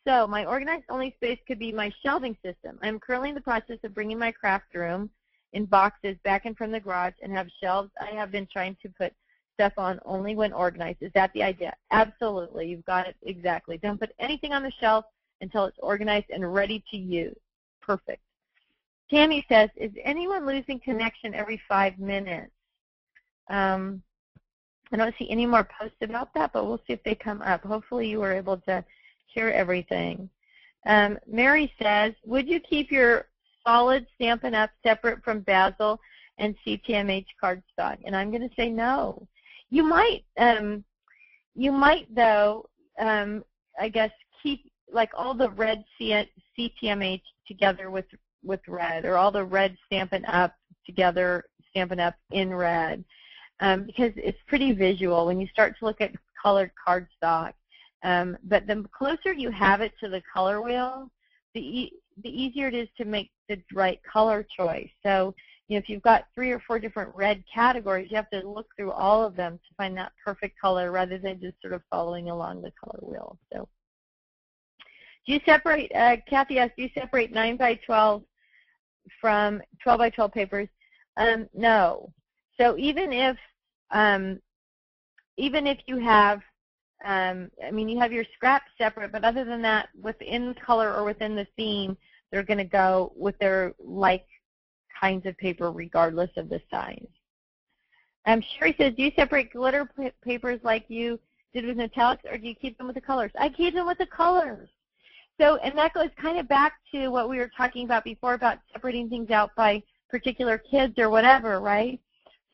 so my organized only space could be my shelving system. I'm currently in the process of bringing my craft room in boxes back and from the garage and have shelves I have been trying to put stuff on only when organized. Is that the idea? Absolutely. You've got it exactly. Don't put anything on the shelf until it's organized and ready to use. Perfect. Tammy says, is anyone losing connection every 5 minutes? I don't see any more posts about that, but we'll see if they come up. Hopefully you were able to hear everything. Mary says, would you keep your solid Stampin' Up! Separate from Bazzill and CTMH cardstock? And I'm going to say no. You might though, I guess, keep like all the red CTMH together with red, or all the red Stampin' Up! Together, Stampin' Up! In red. Because it's pretty visual when you start to look at colored cardstock. But the closer you have it to the color wheel, the easier it is to make the right color choice. So, you know, if you've got 3 or 4 different red categories, you have to look through all of them to find that perfect color rather than just sort of following along the color wheel. So, do you separate, Kathy asked, do you separate 9 by 12 from 12 by 12 papers? No. So even if you have, I mean, you have your scraps separate, but other than that, within color or within the theme, they're going to go with their like kinds of paper regardless of the size. Sherry says, do you separate glitter papers like you did with metallics, or do you keep them with the colors? I keep them with the colors. So, and that goes kind of back to what we were talking about before about separating things out by particular kids or whatever, right?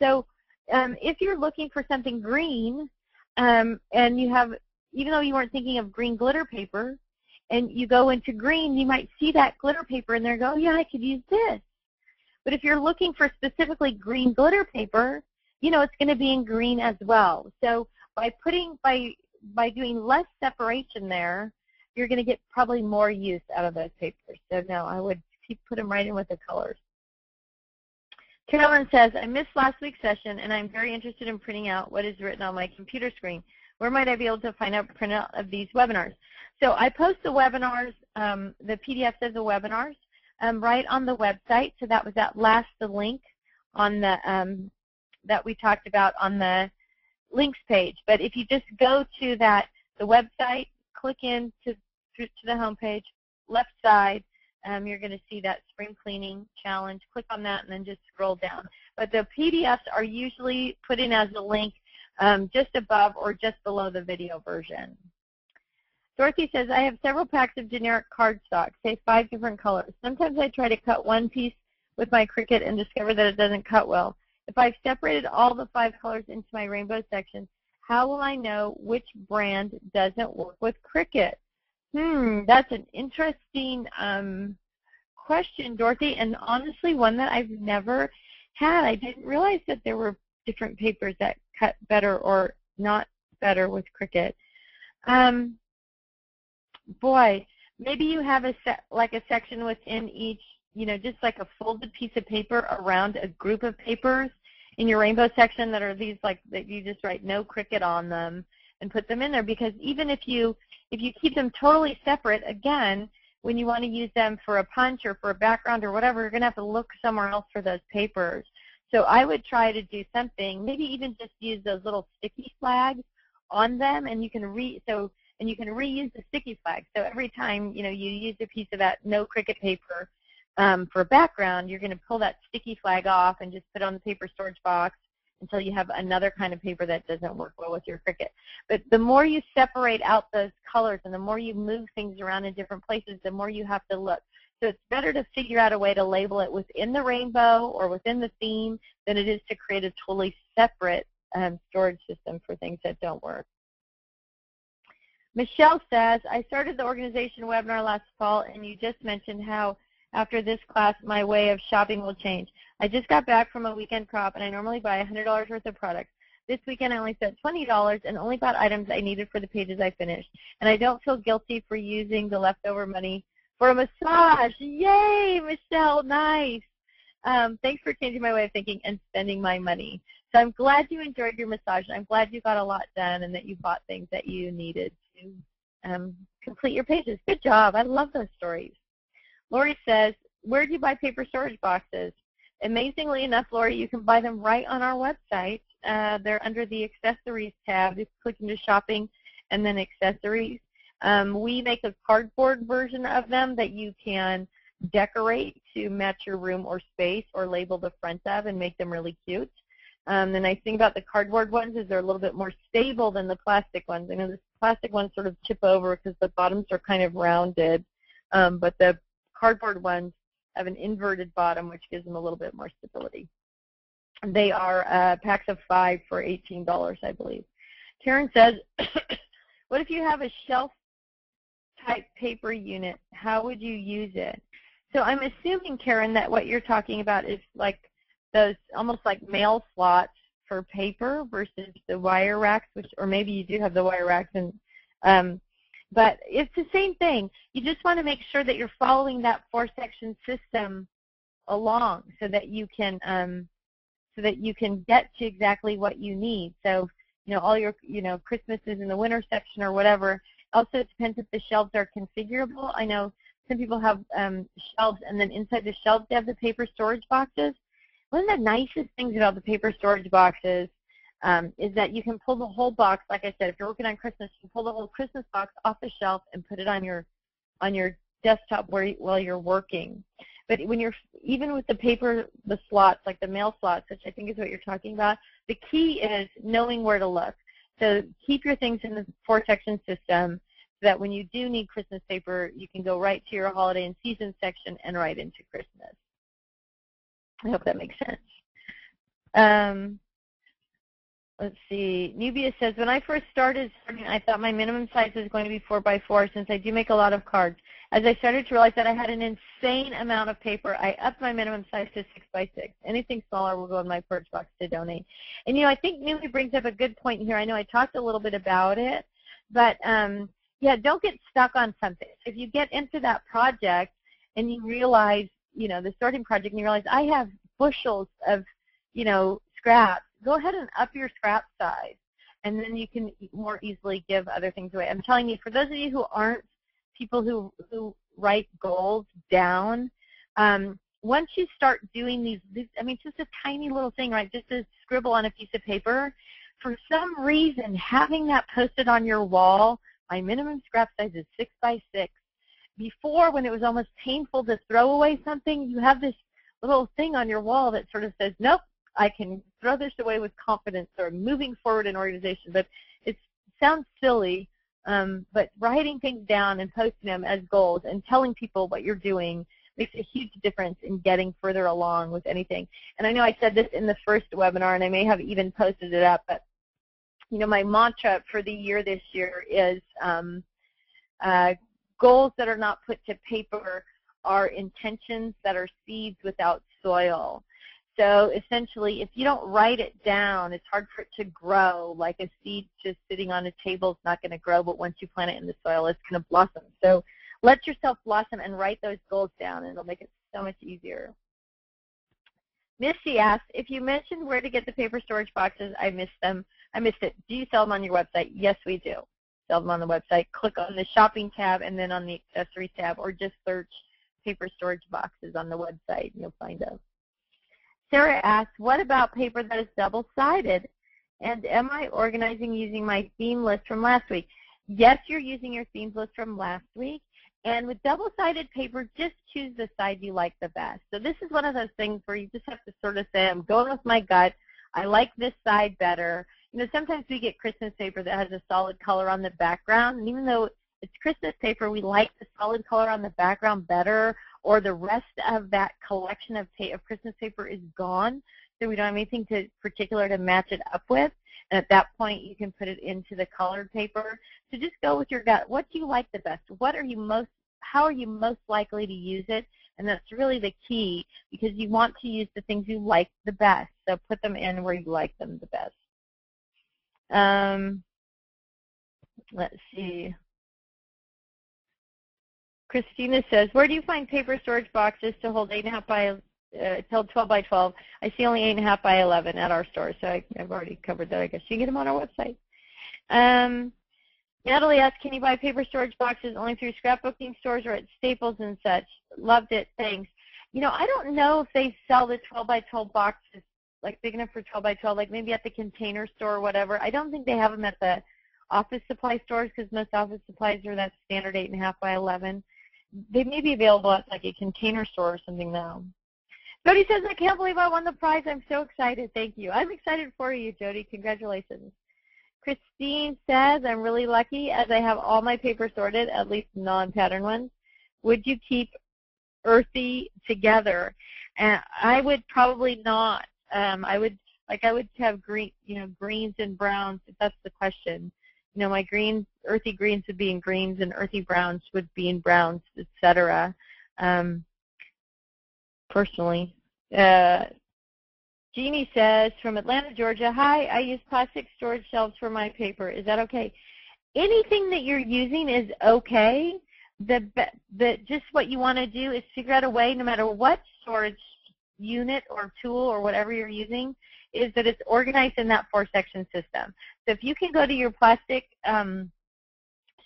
So if you're looking for something green, and you have, even though you weren't thinking of green glitter paper, and you go into green, you might see that glitter paper and there go, oh, yeah, I could use this. But if you're looking for specifically green glitter paper, you know, it's going to be in green as well. So by doing less separation there, you're going to get probably more use out of those papers. So no, I would put them right in with the colors. Carolyn says, I missed last week's session, and I'm very interested in printing out what is written on my computer screen. Where might I be able to find out printout of these webinars? So I post the webinars, the PDFs of the webinars, right on the website. So that was the link on the that we talked about on the links page. But if you just go to the website, click in to the home page, left side, you're going to see that spring cleaning challenge. Click on that and then just scroll down. But the PDFs are usually put in as a link just above or just below the video version. Dorothy says, I have several packs of generic cardstock, say 5 different colors. Sometimes I try to cut one piece with my Cricut and discover that it doesn't cut well. If I've separated all the 5 colors into my rainbow section, how will I know which brand doesn't work with Cricut? That's an interesting question, Dorothy, and honestly one that I've never had. I didn't realize that there were different papers that cut better or not better with Cricut. Boy, maybe you have a section within each, you know, just like a folded piece of paper around a group of papers in your rainbow section that are these like that you just write no Cricut on them and put them in there, because even if you keep them totally separate, again, when you want to use them for a punch or for a background or whatever, you're going to have to look somewhere else for those papers. So I would try to do something, maybe even just use those little sticky flags on them, and you can reuse the sticky flag. So every time, you know, you use a piece of that no Cricut paper for a background, you're going to pull that sticky flag off and just put it on the paper storage box until you have another kind of paper that doesn't work well with your Cricut. But the more you separate out those colors and the more you move things around in different places, the more you have to look. So it's better to figure out a way to label it within the rainbow or within the theme than it is to create a totally separate storage system for things that don't work. Michelle says, I started the organization webinar last fall, and you just mentioned how after this class my way of shopping will change. I just got back from a weekend crop, and I normally buy $100 worth of products. This weekend I only spent $20 and only bought items I needed for the pages I finished. And I don't feel guilty for using the leftover money for a massage. Yay, Michelle, nice. Thanks for changing my way of thinking and spending my money. So I'm glad you enjoyed your massage, and I'm glad you got a lot done and that you bought things that you needed to complete your pages. Good job. I love those stories. Lori says, where do you buy paper storage boxes? amazingly enough, Lori, you can buy them right on our website. They're under the accessories tab. Just click into shopping and then accessories. We make a cardboard version of them that you can decorate to match your room or space or label the front of and make them really cute. The nice thing about the cardboard ones is they're a little bit more stable than the plastic ones. I know the plastic ones sort of tip over because the bottoms are kind of rounded, but the cardboard ones have an inverted bottom, which gives them a little bit more stability. They are packs of 5 for $18, I believe. Karen says, what if you have a shelf-type paper unit? How would you use it? So I'm assuming, Karen, that what you're talking about is like those almost like mail slots for paper versus the wire racks, or maybe you do have the wire racks, but it's the same thing. You just want to make sure that you're following that 4-section system along so that you can get to exactly what you need. So, all your, Christmases in the winter section or whatever. Also, it depends if the shelves are configurable. I know some people have shelves, and then inside the shelves they have the paper storage boxes. One of the nicest things about the paper storage boxes is that you can pull the whole box. Like I said, if you're working on Christmas, you can pull the whole Christmas box off the shelf and put it on your desktop while you're working. But when even with the paper, the slots, like the mail slots, which I think is what you're talking about, the key is knowing where to look. So keep your things in the 4-section system so that when you do need Christmas paper, you can go right to your holiday and season section and right into Christmas. I hope that makes sense. Let's see. Nubia says, when I first started, I thought my minimum size was going to be 4x4 since I do make a lot of cards. As I started to realize that I had an insane amount of paper, I upped my minimum size to 6x6. Anything smaller will go in my purge box to donate. And, I think Nubia brings up a good point here. I know I talked a little bit about it, but, yeah, don't get stuck on something. If you get into that project and you realize, the sorting project, and you realize I have bushels of, scraps, go ahead and up your scrap size, and then you can more easily give other things away. I'm telling you, for those of you who aren't people who write goals down, once you start doing these, I mean, it's just a tiny little thing, right, just to scribble on a piece of paper, for some reason, having that posted on your wall, my minimum scrap size is 6x6. Before, when it was almost painful to throw away something, you have this little thing on your wall that sort of says, nope, I can throw this away with confidence, or moving forward in organization. But it sounds silly, but writing things down and posting them as goals and telling people what you're doing makes a huge difference in getting further along with anything. And I know I said this in the first webinar, and I may have even posted it up, but my mantra for the year this year is goals that are not put to paper are intentions that are seeds without soil. So essentially, if you don't write it down, it's hard for it to grow. Like a seed just sitting on a table is not going to grow, but once you plant it in the soil, it's going to blossom. So let yourself blossom and write those goals down, and it'll make it so much easier. Missy asked, if you mentioned where to get the paper storage boxes, I missed them. I missed it. Do you sell them on your website? Yes, we do. Sell them on the website. Click on the shopping tab and then on the accessories tab, or just search paper storage boxes on the website, and you'll find them. Sarah asked, what about paper that is double-sided? And am I organizing using my theme list from last week? Yes, you're using your themes list from last week. And with double-sided paper, just choose the side you like the best. So this is one of those things where you just have to sort of say, I'm going with my gut. I like this side better. Sometimes we get Christmas paper that has a solid color on the background. And even though it's Christmas paper, we like the solid color on the background better, or the rest of that collection of Christmas paper is gone, so we don't have anything particular to match it up with. And at that point, you can put it into the colored paper. So just go with your gut. What do you like the best? How are you most likely to use it? And that's really the key, because you want to use the things you like the best. So put them in where you like them the best. Let's see. Christina says, where do you find paper storage boxes to hold 8.5 by 12 by 12? I see only 8.5 by 11 at our store, so I've already covered that. I guess you can get them on our website. Natalie asked, can you buy paper storage boxes only through scrapbooking stores or at Staples and such? Loved it, thanks. You know, I don't know if they sell the 12 by 12 boxes, like big enough for 12 by 12, like maybe at the Container Store or whatever. I don't think they have them at the office supply stores because most office supplies are that standard 8.5 by 11. They may be available at like a Container Store or something though. Jody says, I can't believe I won the prize. I'm so excited. Thank you. I'm excited for you, Jody. Congratulations. Christine says, I'm really lucky as I have all my paper sorted, at least non-pattern ones. Would you keep earthy together? And I would probably not. I would have green, greens and browns, if that's the question. You know, my greens, earthy greens would be in greens, and earthy browns would be in browns, etc. Personally. Jeannie says, from Atlanta, Georgia, hi, I use plastic storage shelves for my paper. Is that okay? Anything that you're using is okay. Just what you want to do is figure out a way, no matter what storage unit or tool or whatever you're using, is that it's organized in that 4-section system. So if you can go to your plastic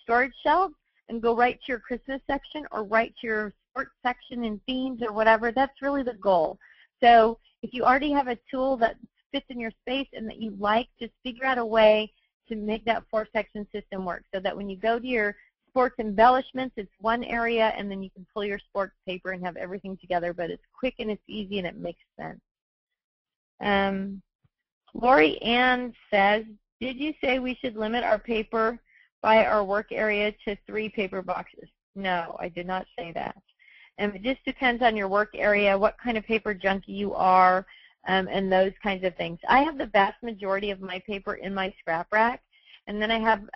storage shelf and go right to your Christmas section or right to your sports section in themes or whatever, that's really the goal. So if you already have a tool that fits in your space and that you like, just figure out a way to make that 4-section system work so that when you go to your sports embellishments, it's one area, and then you can pull your sports paper and have everything together, but it's quick and it's easy and it makes sense. Lori Ann says, did you say we should limit our paper by our work area to 3 paper boxes? No, I did not say that. It just depends on your work area, what kind of paper junkie you are, and those kinds of things. I have the vast majority of my paper in my scrap rack, and then I have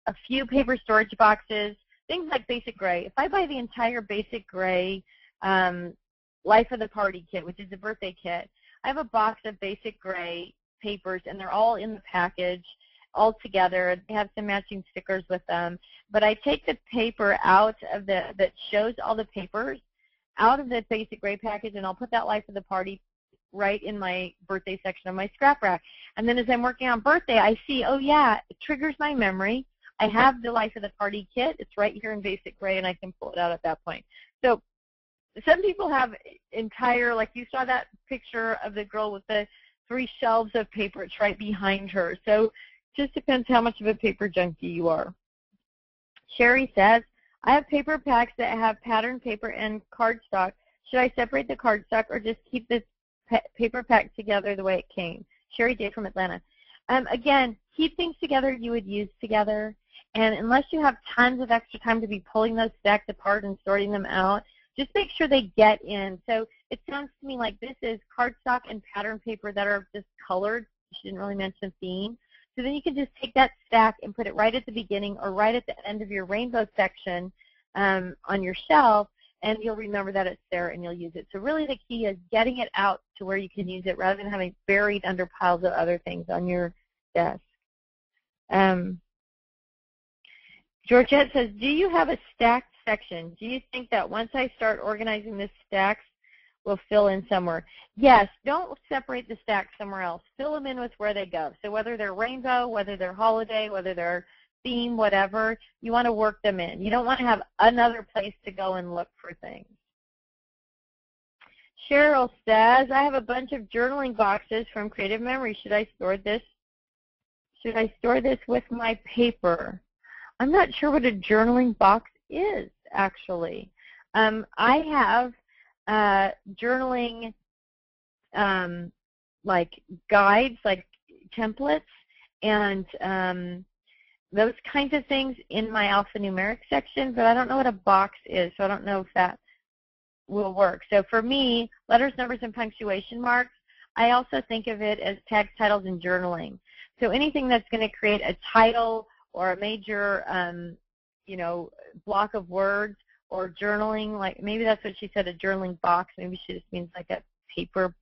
a few paper storage boxes, things like Basic Gray. If I buy the entire Basic Gray Life of the Party kit, which is a birthday kit, I have a box of Basic Gray papers, and they're all in the package all together. They have some matching stickers with them. But I take the paper out of that shows all the papers out of the Basic Gray package, and I'll put that Life of the Party right in my birthday section of my scrap rack. And then as I'm working on birthday, I see, oh yeah, it triggers my memory. I have the Life of the Party kit. It's right here in Basic Gray, and I can pull it out at that point. So some people have entire, like you saw that picture of the girl with the 3 shelves of paper. It's right behind her. So just depends how much of a paper junkie you are. Sherry says, I have paper packs that have pattern paper and cardstock. Should I separate the cardstock or just keep this paper pack together the way it came? Sherry J. from Atlanta. Again, keep things together you would use together. And unless you have tons of extra time to be pulling those stacks apart and sorting them out, just make sure they get in. So it sounds to me like this is cardstock and pattern paper that are just colored. She didn't really mention theme. So then you can just take that stack and put it right at the beginning or right at the end of your rainbow section on your shelf, and you'll remember that it's there and you'll use it. So really the key is getting it out to where you can use it rather than having it buried under piles of other things on your desk. Georgette says, do you have a stacked section? Do you think that once I start organizing the stacks, will fill in somewhere? Yes, don't separate the stacks somewhere else. Fill them in with where they go. So whether they're rainbow, whether they're holiday, whether they're theme, whatever, you want to work them in. You don't want to have another place to go and look for things. Cheryl says, I have a bunch of journaling boxes from Creative Memory. Should I store this? Should I store this with my paper? I'm not sure what a journaling box is, actually. I have journaling like guides, like templates, and those kinds of things in my alphanumeric section, but I don't know what a box is, so I don't know if that will work. So for me, letters, numbers, and punctuation marks, I also think of it as tags, titles, and journaling. So anything that's going to create a title or a major block of words, or journaling, like maybe that's what she said, a journaling box. Maybe she just means like a paper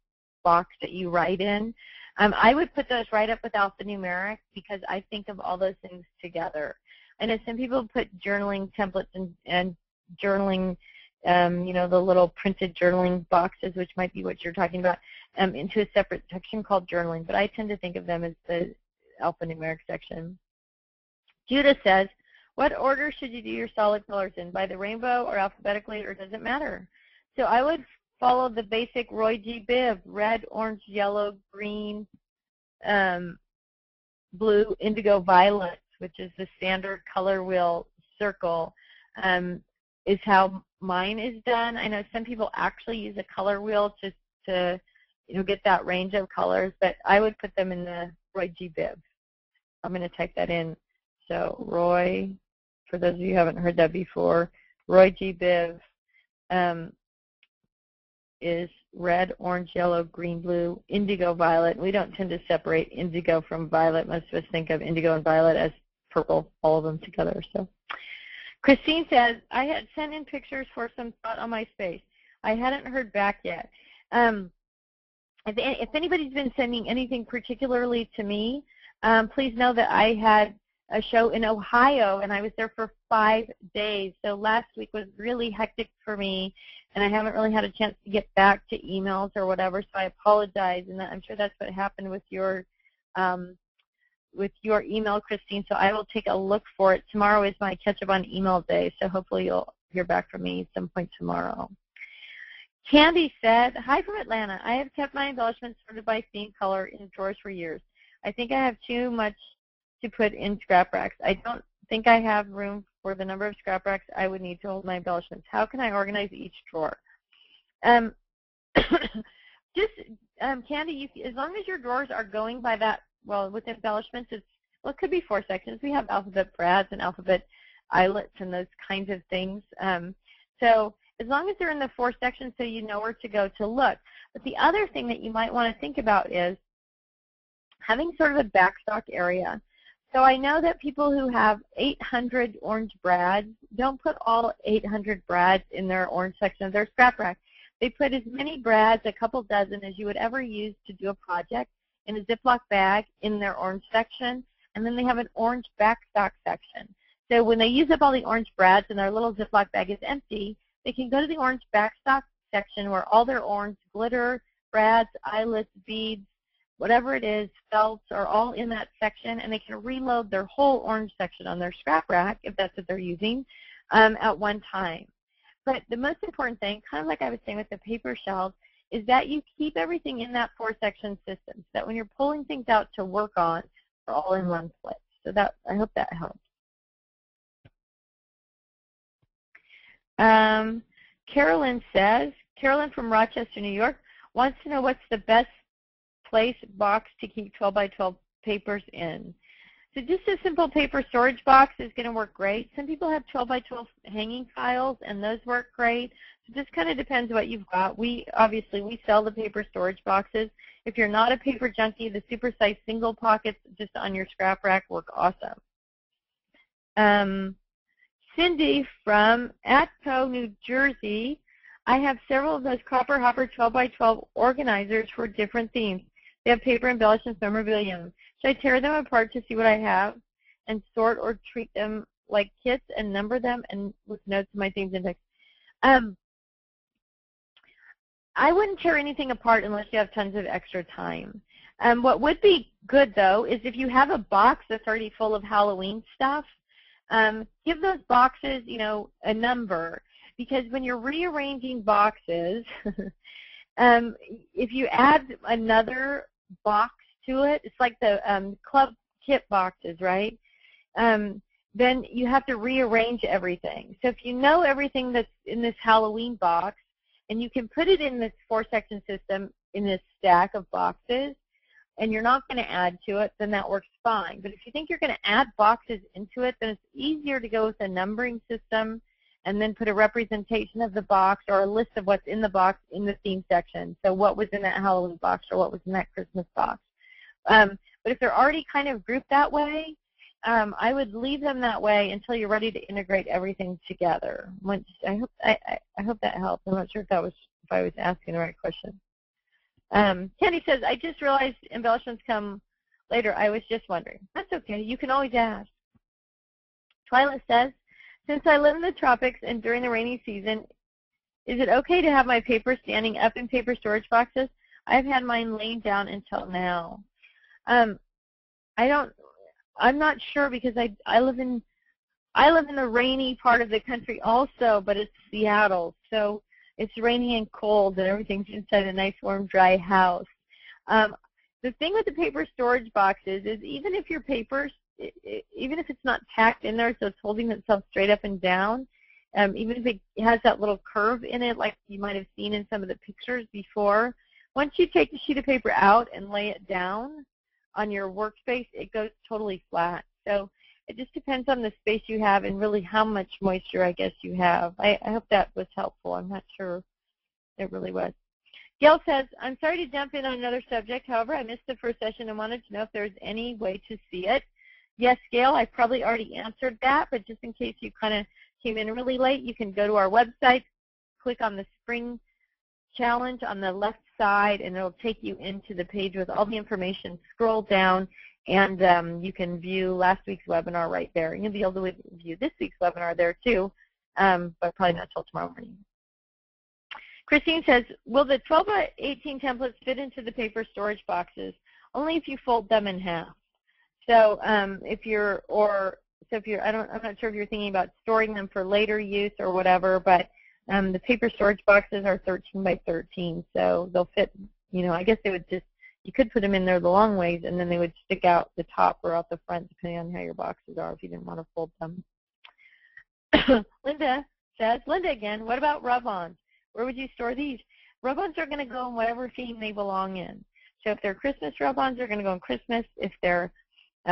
box that you write in. I would put those right up with alphanumeric because I think of all those things together. I know some people put journaling templates and journaling, the little printed journaling boxes, which might be what you're talking about, into a separate section called journaling, but I tend to think of them as the alphanumeric section. Judah says, what order should you do your solid colors in? By the rainbow or alphabetically, or does it matter? So I would follow the basic Roy G. Biv, red, orange, yellow, green, blue, indigo, violet, which is the standard color wheel circle, is how mine is done. I know some people actually use a color wheel to get that range of colors, but I would put them in the Roy G. Biv. I'm going to type that in. So Roy, for those of you who haven't heard that before, Roy G. Biv is red, orange, yellow, green, blue, indigo, violet. We don't tend to separate indigo from violet. Most of us think of indigo and violet as purple, all of them together. So Christine says, I had sent in pictures for some thought on MySpace. I hadn't heard back yet. If anybody's been sending anything particularly to me, please know that I had a show in Ohio, and I was there for 5 days. So last week was really hectic for me, and I haven't really had a chance to get back to emails or whatever, so I apologize. And I'm sure that's what happened with your email, Christine, so I will take a look for it. Tomorrow is my catch-up on email day, so hopefully you'll hear back from me at some point tomorrow. Candy said, hi from Atlanta. I have kept my embellishments sorted by theme color in drawers for years. I think I have too much to put in scrap racks. I don't think I have room for the number of scrap racks I would need to hold my embellishments. How can I organize each drawer? Candy, as long as your drawers are going by that, well, with embellishments, it could be 4 sections. We have alphabet brads and alphabet eyelets and those kinds of things. So as long as they're in the 4 sections so you know where to go to look. But the other thing that you might want to think about is having sort of a backstock area. So I know that people who have 800 orange brads don't put all 800 brads in their orange section of their scrap rack. They put as many brads, a couple dozen, as you would ever use to do a project in a Ziploc bag in their orange section, and then they have an orange backstock section. So when they use up all the orange brads and their little Ziploc bag is empty, they can go to the orange backstock section where all their orange glitter, brads, eyelets, beads, whatever it is, felts are all in that section, and they can reload their whole orange section on their scrap rack, if that's what they're using, at one time. But the most important thing, kind of like I was saying with the paper shelves, is that you keep everything in that 4-section system so that when you're pulling things out to work on, they're all in one place. So that, I hope that helps. Carolyn says, Carolyn from Rochester, New York, wants to know what's the best place box to keep 12 by 12 papers in. So just a simple paper storage box is going to work great. Some people have 12 by 12 hanging files, and those work great. So it just kind of depends what you've got. Obviously, we sell the paper storage boxes. If you're not a paper junkie, the super-sized single pockets just on your scrap rack work awesome. Cindy from Atco, New Jersey, I have several of those Copper Hopper 12 by 12 organizers for different themes. They have paper embellishments, memorabilia. Should I tear them apart to see what I have and sort or treat them like kits and number them and with notes of my themes and text? I wouldn't tear anything apart unless you have tons of extra time. What would be good, though, is if you have a box that's already full of Halloween stuff, give those boxes, a number. Because when you're rearranging boxes, if you add another box to it, it's like the club kit boxes, right? Then you have to rearrange everything. So if you know everything that's in this Halloween box, and you can put it in this 4-section system in this stack of boxes, and you're not going to add to it, then that works fine. But if you think you're going to add boxes into it, then it's easier to go with a numbering system and then put a representation of the box or a list of what's in the box in the theme section. So what was in that Halloween box or what was in that Christmas box. But if they're already kind of grouped that way, I would leave them that way until you're ready to integrate everything together. I hope that helped. I'm not sure if I was asking the right question. Kenny says, I just realized embellishments come later. I was just wondering. That's okay. You can always ask. Twyla says, since I live in the tropics and during the rainy season, is it okay to have my paper standing up in paper storage boxes? I've had mine laying down until now. I'm not sure because I live in the rainy part of the country also, but it's Seattle. So It's rainy and cold, and everything's inside a nice, warm, dry house. The thing with the paper storage boxes is even if your paper, even if it's not tacked in there so it's holding itself straight up and down, even if it has that little curve in it like you might have seen in some of the pictures before, once you take the sheet of paper out and lay it down on your workspace, it goes totally flat. So it just depends on the space you have and really how much moisture, I guess, you have. I hope that was helpful. I'm not sure it really was. Gail says, I'm sorry to jump in on another subject. However, I missed the first session and wanted to know if there's any way to see it. Yes, Gail, I probably already answered that, but just in case you kind of came in really late, you can go to our website, click on the Spring Challenge on the left side, and it'll take you into the page with all the information. Scroll down, and you can view last week's webinar right there. You'll be able to view this week's webinar there too, but probably not until tomorrow morning. Christine says, will the 12 by 18 templates fit into the paper storage boxes? Only if you fold them in half. So I'm not sure if you're thinking about storing them for later use or whatever, but the paper storage boxes are 13 by 13, so they'll fit, I guess they would just, you could put them in there the long ways, and then they would stick out the top or out the front, depending on how your boxes are, if you didn't want to fold them. Linda says, Linda again, what about rub-ons? Where would you store these? Rub-ons are going to go in whatever theme they belong in. So if they're Christmas rub-ons, they're going to go in Christmas. If they're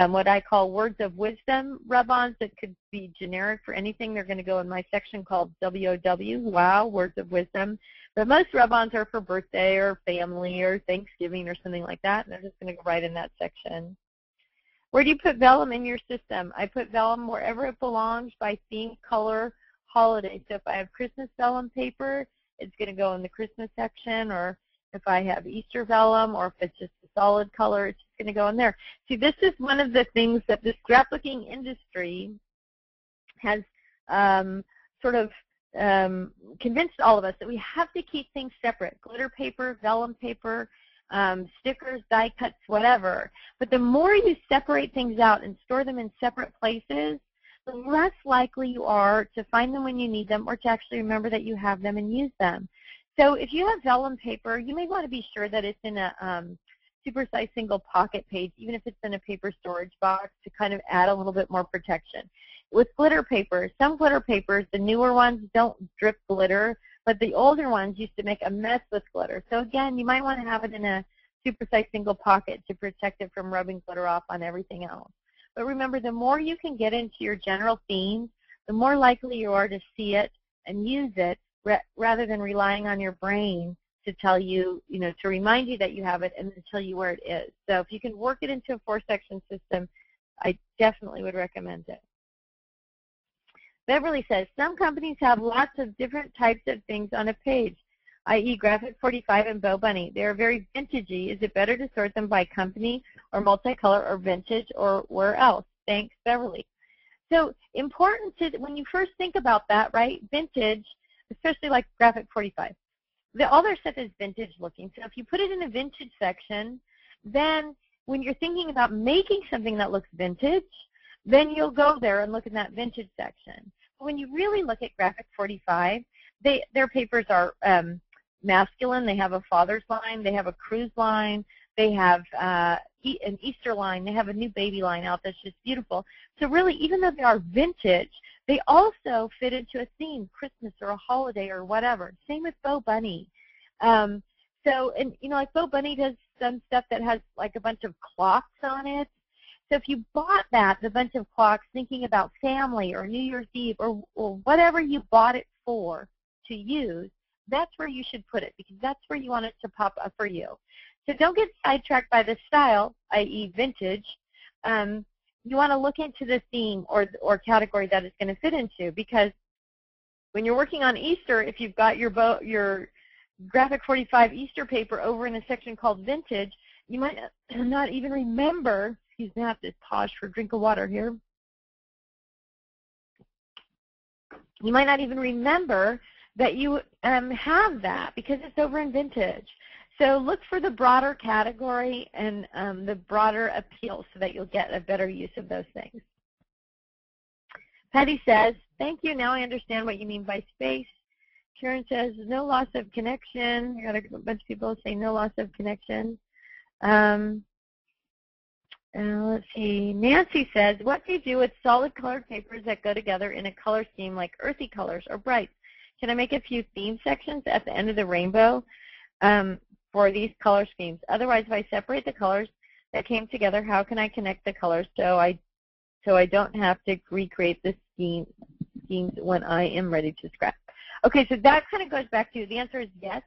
what I call words of wisdom rub-ons that could be generic for anything, they're going to go in my section called WOW, wow, words of wisdom. But most rub-ons are for birthday or family or Thanksgiving or something like that, and they're just going to go right in that section. Where do you put vellum in your system? I put vellum wherever it belongs by theme, color, holiday. So if I have Christmas vellum paper, it's going to go in the Christmas section, or if I have Easter vellum, or if it's just a solid color, it's just going to go in there. See, this is one of the things that the scrapbooking industry has convinced all of us that we have to keep things separate, glitter paper, vellum paper, stickers, die cuts, whatever. But the more you separate things out and store them in separate places, the less likely you are to find them when you need them or to actually remember that you have them and use them. So if you have vellum paper, you may want to be sure that it's in a super-sized single pocket page, even if it's in a paper storage box, to kind of add a little bit more protection. With glitter paper, some glitter papers, the newer ones don't drip glitter, but the older ones used to make a mess with glitter. So again, you might want to have it in a super-sized single pocket to protect it from rubbing glitter off on everything else. But remember, the more you can get into your general themes, the more likely you are to see it and use it rather than relying on your brain to tell you, to remind you that you have it and then tell you where it is. So if you can work it into a 4-section system, I definitely would recommend it. Beverly says, some companies have lots of different types of things on a page, i.e. Graphic 45 and Bo Bunny. They are very vintagey. Is it better to sort them by company or multicolor or vintage or where else? Thanks, Beverly. So important to, when you first think about that, right, vintage, especially like Graphic 45, all their stuff is vintage looking. So if you put it in a vintage section, then when you're thinking about making something that looks vintage, then you'll go there and look in that vintage section. But when you really look at Graphic 45, their papers are masculine. They have a father's line. They have a cruise line. They have an Easter line. They have a new baby line out that's just beautiful. So really, even though they are vintage, they also fit into a theme, Christmas or a holiday or whatever. Same with Bo Bunny. Like Bo Bunny does some stuff that has like a bunch of clocks on it. So if you bought the bunch of clocks thinking about family or New Year's Eve or whatever you bought it for to use, that's where you should put it because that's where you want it to pop up for you. So don't get sidetracked by the style, i.e. vintage. You want to look into the theme or category that it's going to fit into because when you're working on Easter, if you've got your Graphic 45 Easter paper over in a section called vintage, you might not even remember. Excuse me, I have to pause for a drink of water here. You might not even remember that you have that because it's over in vintage. So look for the broader category and the broader appeal so that you'll get a better use of those things. Patty says, thank you. Now I understand what you mean by space. Karen says, no loss of connection. I got a bunch of people saying no loss of connection. Let's see. Nancy says, what do you do with solid colored papers that go together in a color scheme like earthy colors or brights? Can I make a few theme sections at the end of the rainbow for these color schemes? Otherwise, if I separate the colors that came together, how can I connect the colors so I don't have to recreate the schemes when I am ready to scrap? Okay, so that kind of goes back to, the answer is yes,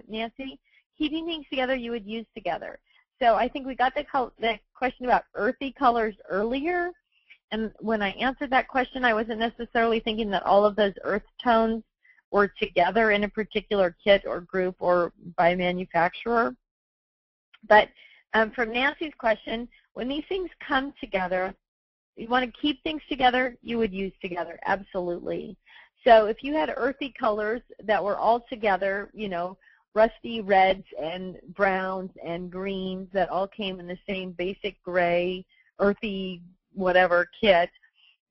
Nancy. Keeping things together you would use together. So I think we got the question about earthy colors earlier, and when I answered that question, I wasn't necessarily thinking that all of those earth tones were together in a particular kit or group or by manufacturer. But from Nancy's question, when these things come together, you want to keep things together, you would use together, absolutely. So if you had earthy colors that were all together, you know, rusty reds and browns and greens that all came in the same basic gray, earthy, whatever kit,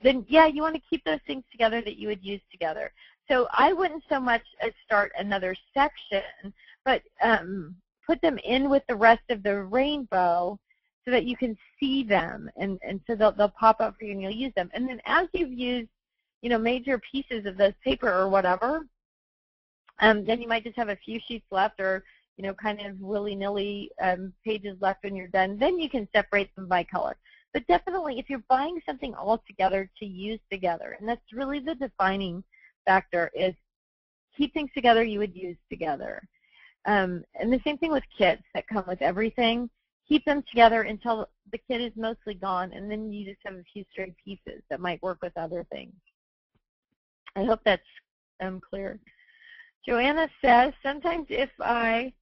then yeah, you want to keep those things together that you would use together. So I wouldn't so much as start another section, but put them in with the rest of the rainbow so that you can see them, and so they'll pop up for you and you'll use them. And then as you've used, you know, major pieces of this paper or whatever, then you might just have a few sheets left, or, you know, kind of willy-nilly pages left when you're done. Then you can separate them by color. But definitely, if you're buying something all together to use together, and that's really the defining factor, is keep things together you would use together. And the same thing with kits that come with everything. Keep them together until the kit is mostly gone, and then you just have a few stray pieces that might work with other things. I hope that's clear. Joanna says, sometimes if I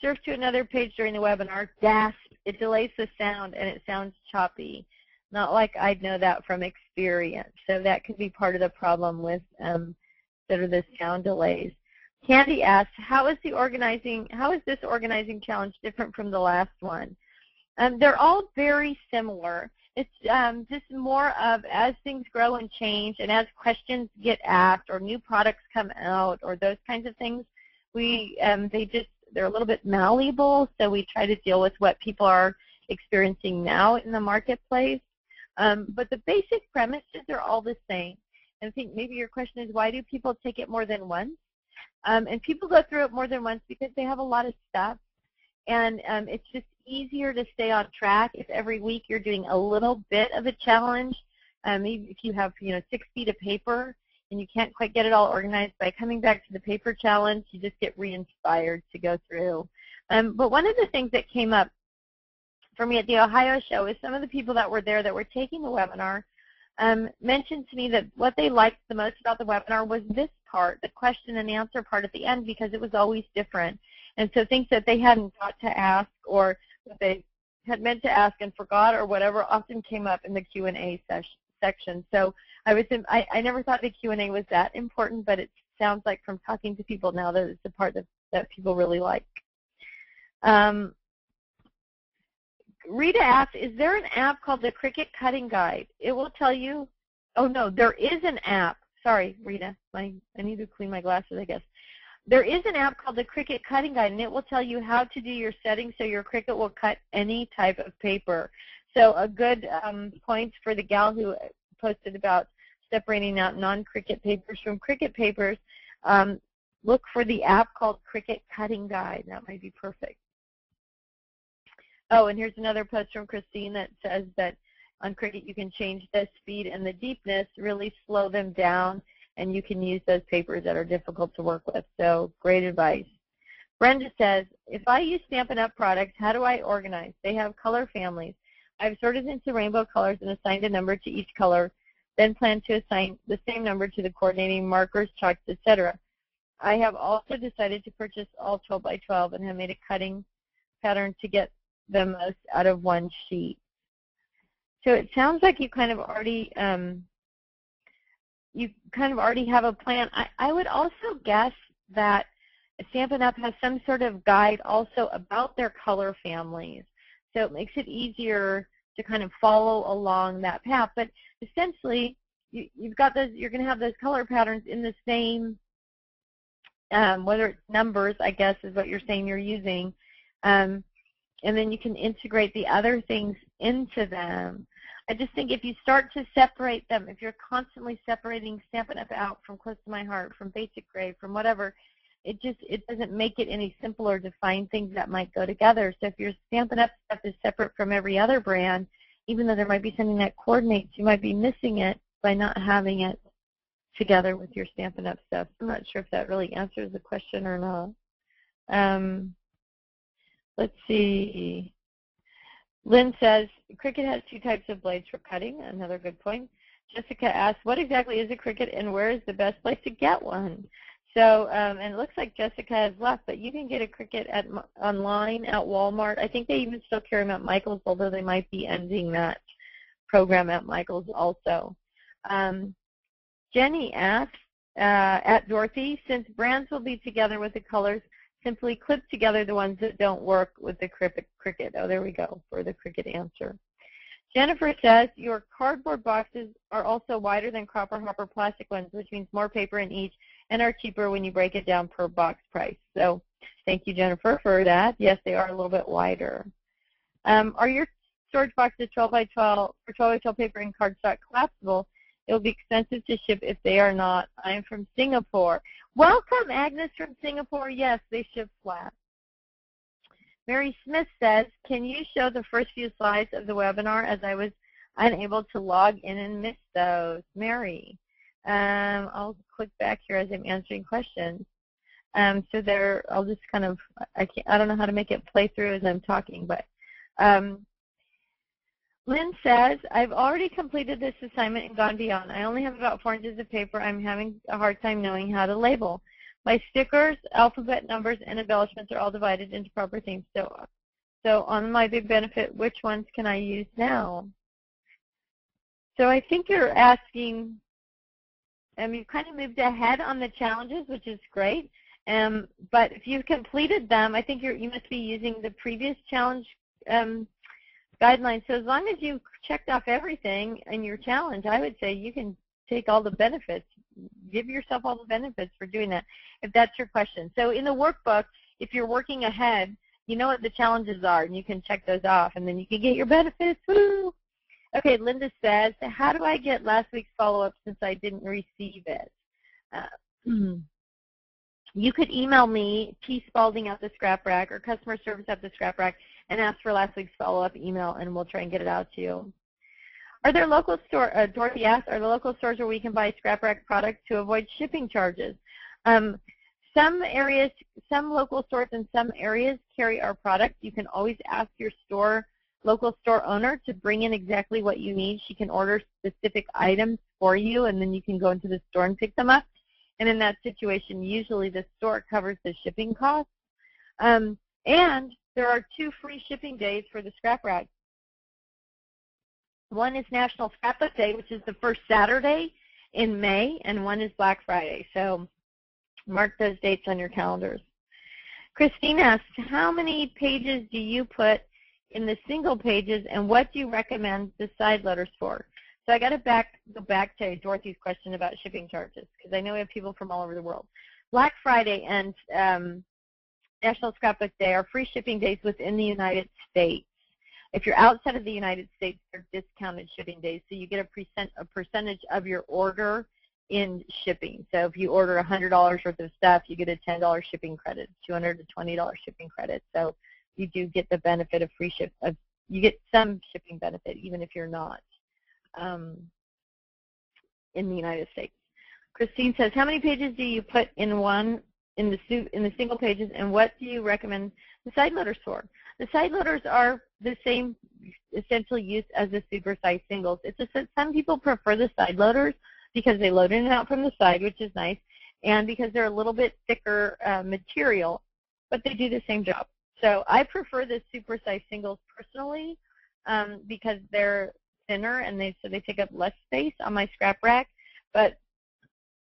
surf to another page during the webinar, gasp, it delays the sound and it sounds choppy. Not like I'd know that from experience. So that could be part of the problem with sort of the sound delays. Candy asks, how is this organizing challenge different from the last one? They're all very similar. It's just more of, as things grow and change, and as questions get asked or new products come out or those kinds of things, they're a little bit malleable, so we try to deal with what people are experiencing now in the marketplace. But the basic premises are all the same. And I think maybe your question is, why do people take it more than once? And people go through it more than once because they have a lot of stuff, and it's just easier to stay on track if every week you're doing a little bit of a challenge. Maybe if you have 6 feet of paper and you can't quite get it all organized, by coming back to the paper challenge, you just get re-inspired to go through. But one of the things that came up for me at the Ohio show is some of the people that were there that were taking the webinar mentioned to me that what they liked the most about the webinar was this part, the question and answer part at the end, because it was always different. And so things that they hadn't thought to ask, or that they had meant to ask and forgot or whatever, often came up in the Q&A section. So I never thought the Q&A was that important, but it sounds like from talking to people now that it's the part that people really like. Rita asks, is there an app called the Cricut Cutting Guide? It will tell you, oh no, there is an app. Sorry, Rita, I need to clean my glasses, I guess. There is an app called the Cricut Cutting Guide, and it will tell you how to do your settings so your Cricut will cut any type of paper. So a good point for the gal who posted about separating out non-Cricut papers from Cricut papers, look for the app called Cricut Cutting Guide. That might be perfect. Oh, and here's another post from Christine that says that on Cricut you can change the speed and the deepness, really slow them down, and you can use those papers that are difficult to work with. So great advice. Brenda says, if I use Stampin' Up! Products, how do I organize? They have color families. I've sorted into rainbow colors and assigned a number to each color, then plan to assign the same number to the coordinating markers, chalks, etc. I have also decided to purchase all 12 by 12 and have made a cutting pattern to get the most out of one sheet. So it sounds like you kind of already have a plan. I would also guess that Stampin' Up! Has some sort of guide also about their color families. So it makes it easier to kind of follow along that path. But essentially, you've got those, you're going to have those color patterns in the same whether it's numbers, I guess is what you're saying you're using, and then you can integrate the other things into them. I just think if you start to separate them, if you're constantly separating Stampin' Up! Out from Close to My Heart, from Basic Grade, from whatever, it doesn't make it any simpler to find things that might go together. So if your Stampin' Up! Stuff is separate from every other brand, even though there might be something that coordinates, you might be missing it by not having it together with your Stampin' Up! Stuff. I'm not sure if that really answers the question or not. Let's see. Lynn says, Cricut has 2 types of blades for cutting. Another good point. Jessica asks, what exactly is a Cricut and where is the best place to get one? So, and it looks like Jessica has left, but you can get a Cricut online at Walmart. I think they even still carry them at Michael's, although they might be ending that program at Michael's also. Jenny asks, at Dorothy, since brands will be together with the colors, simply clip together the ones that don't work with the Cricut. Oh, there we go for the Cricut answer. Jennifer says, your cardboard boxes are also wider than Cropper Hopper plastic ones, which means more paper in each and are cheaper when you break it down per box price. So thank you, Jennifer, for that. Yes, they are a little bit wider. Are your storage boxes 12 by 12 or 12 by 12 paper and cardstock collapsible? It will be expensive to ship if they are not. I am from Singapore. Welcome, Agnes from Singapore. Yes, they ship flat. Mary Smith says, can you show the first few slides of the webinar as I was unable to log in and miss those? Mary, I'll click back here as I'm answering questions. So there, I'll just kind of, I don't know how to make it play through as I'm talking, but Lynn says, I've already completed this assignment and gone beyond. I only have about 4 inches of paper. I'm having a hard time knowing how to label. My stickers, alphabet numbers, and embellishments are all divided into proper themes. So on my big benefit, which ones can I use now? So I think you're asking, you've kind of moved ahead on the challenges, which is great. But if you've completed them, I think you must be using the previous challenge guidelines. So as long as you've checked off everything in your challenge, I would say you can take all the benefits. Give yourself all the benefits for doing that, if that's your question. So in the workbook, if you're working ahead, you know what the challenges are, and you can check those off, and then you can get your benefits. Woo! Okay, Linda says, how do I get last week's follow-up since I didn't receive it? You could email me, tspalding@the-scrap-rack, or customer service at the Scrap Rack, and ask for last week's follow-up email, and we'll try and get it out to you. Are there local stores, Dorothy asks, are there local stores where we can buy Scrap Rack products to avoid shipping charges? Some areas, some local stores in some areas carry our product. You can always ask your local store owner to bring in exactly what you need. She can order specific items for you, and then you can go into the store and pick them up. And in that situation, usually the store covers the shipping costs. And there are 2 free shipping days for the Scrap Rack. One is National Scrapbook Day, which is the first Saturday in May, and one is Black Friday. So mark those dates on your calendars. Christine asks, how many pages do you put in the single pages, and what do you recommend the side letters for? So I got to go back to Dorothy's question about shipping charges, because I know we have people from all over the world. Black Friday and National Scrapbook Day are free shipping days within the United States. If you're outside of the United States, they're discounted shipping days, so you get a percentage of your order in shipping. So if you order $100 worth of stuff, you get a $10 shipping credit, $200 to $20 shipping credit. So you do get the benefit of free ship. You get some shipping benefit, even if you're not in the United States. Christine says, how many pages do you put in the single pages, and what do you recommend the side loaders for? The side loaders are the same essential use as the supersized singles. It's just that some people prefer the side loaders because they load in and out from the side, which is nice, and because they're a little bit thicker material, but they do the same job. So I prefer the supersized singles personally because they're thinner and they take up less space on my scrap rack. But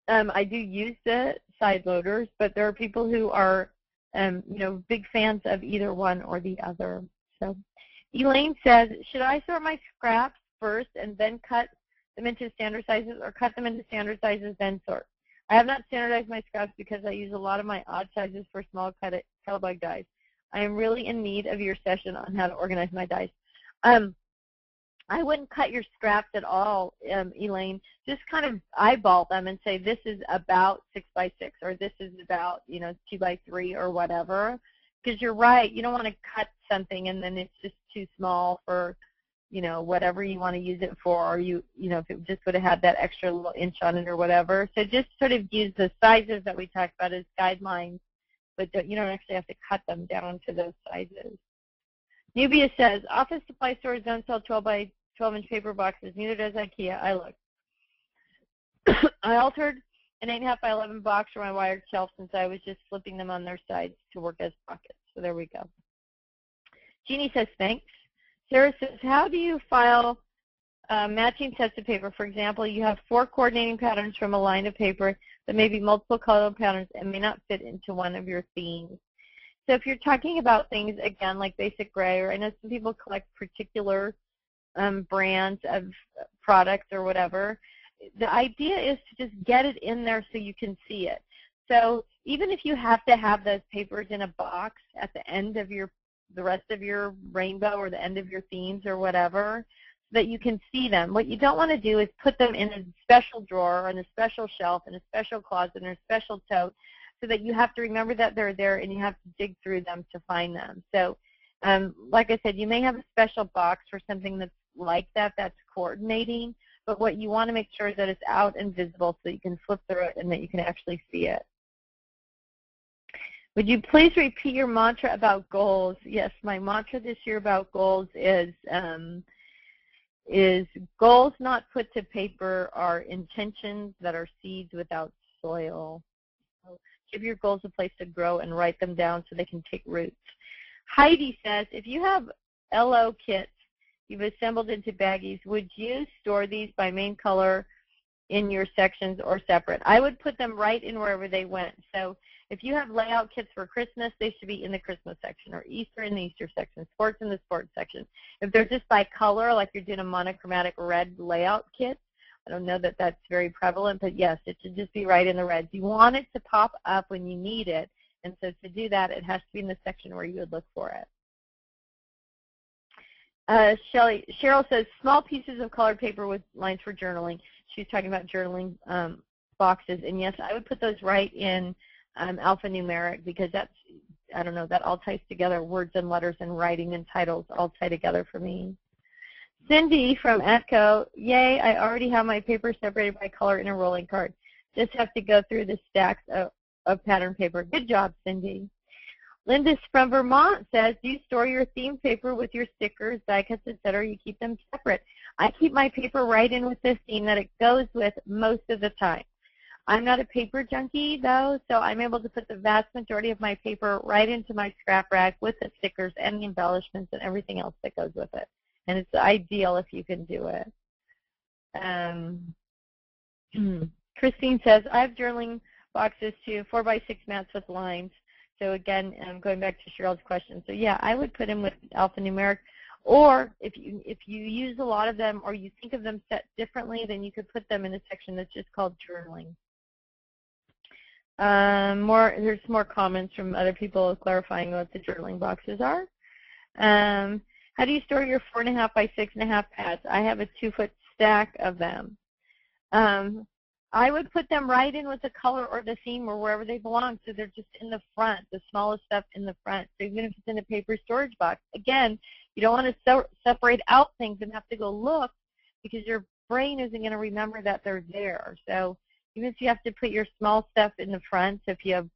I do use the side loaders, but there are people who are big fans of either one or the other. So Elaine says, should I sort my scraps first and then cut them into standard sizes, or cut them into standard sizes then sort? I have not standardized my scraps because I use a lot of my odd sizes for small kettlebell dies. I am really in need of your session on how to organize my dies. I wouldn't cut your scraps at all, Elaine. Just kind of eyeball them and say this is about 6 by 6 or this is about 2 by 3 or whatever. Because you're right, you don't want to cut something and then it's just too small for whatever you want to use it for, or if it just would have had that extra little inch on it or whatever. So just sort of use the sizes that we talked about as guidelines, but you don't actually have to cut them down to those sizes. Nubia says, office supply stores don't sell 12 by 12-inch paper boxes. Neither does IKEA. I looked. I altered an 8.5 by 11 box for my wired shelf since I was just flipping them on their sides to work as pockets. So there we go. Jeannie says, thanks. Sarah says, how do you file matching sets of paper? For example, you have 4 coordinating patterns from a line of paper that may be multiple color patterns and may not fit into one of your themes. So if you're talking about things, again, like basic gray, or I know some people collect particular brands of products or whatever, the idea is to just get it in there so you can see it. So even if you have to have those papers in a box at the end of the rest of your rainbow or the end of your themes or whatever, so that you can see them. What you don't want to do is put them in a special drawer or in a special shelf, in a special closet, in a special tote, so that you have to remember that they're there and you have to dig through them to find them. So like I said, you may have a special box for something that's like that, that's coordinating, but what you want to make sure is that it's out and visible so that you can flip through it and that you can actually see it. Would you please repeat your mantra about goals? Yes, my mantra this year about goals is goals not put to paper are intentions that are seeds without soil. So give your goals a place to grow and write them down so they can take roots. Heidi says, if you have LO kits you've assembled into baggies, would you store these by main color in your sections or separate? I would put them right in wherever they went. So if you have layout kits for Christmas, they should be in the Christmas section, or Easter in the Easter section, sports in the sports section. If they're just by color, like you're doing a monochromatic red layout kit, I don't know that that's very prevalent, but yes, it should just be right in the reds. You want it to pop up when you need it, and so to do that, it has to be in the section where you would look for it. Cheryl says, small pieces of colored paper with lines for journaling. She's talking about journaling boxes, and yes, I would put those right in alphanumeric because that's, I don't know, that all ties together, words and letters and writing and titles all tie together for me. Cindy from Atco, yay, I already have my paper separated by color in a rolling cart. Just have to go through the stacks of pattern paper. Good job, Cindy. Linda from Vermont says, do you store your theme paper with your stickers, die cuts, etc.? You keep them separate. I keep my paper right in with the theme that it goes with most of the time. I'm not a paper junkie, though, so I'm able to put the vast majority of my paper right into my scrap rack with the stickers and the embellishments and everything else that goes with it. And it's ideal if you can do it. Christine says, I have journaling boxes too, 4x6 mats with lines. So again, going back to Cheryl's question, so yeah, I would put them with alphanumeric, or if you use a lot of them or you think of them set differently, then you could put them in a section that's just called journaling. There's more comments from other people clarifying what the journaling boxes are. How do you store your 4.5 by 6.5 pads? I have a 2-foot stack of them. I would put them right in with the color or the theme or wherever they belong, so they're just in the front, the smallest stuff in the front. So even if it's in a paper storage box, again, you don't want to separate out things and have to go look because your brain isn't going to remember that they're there. So even if you have to put your small stuff in the front, so if you have,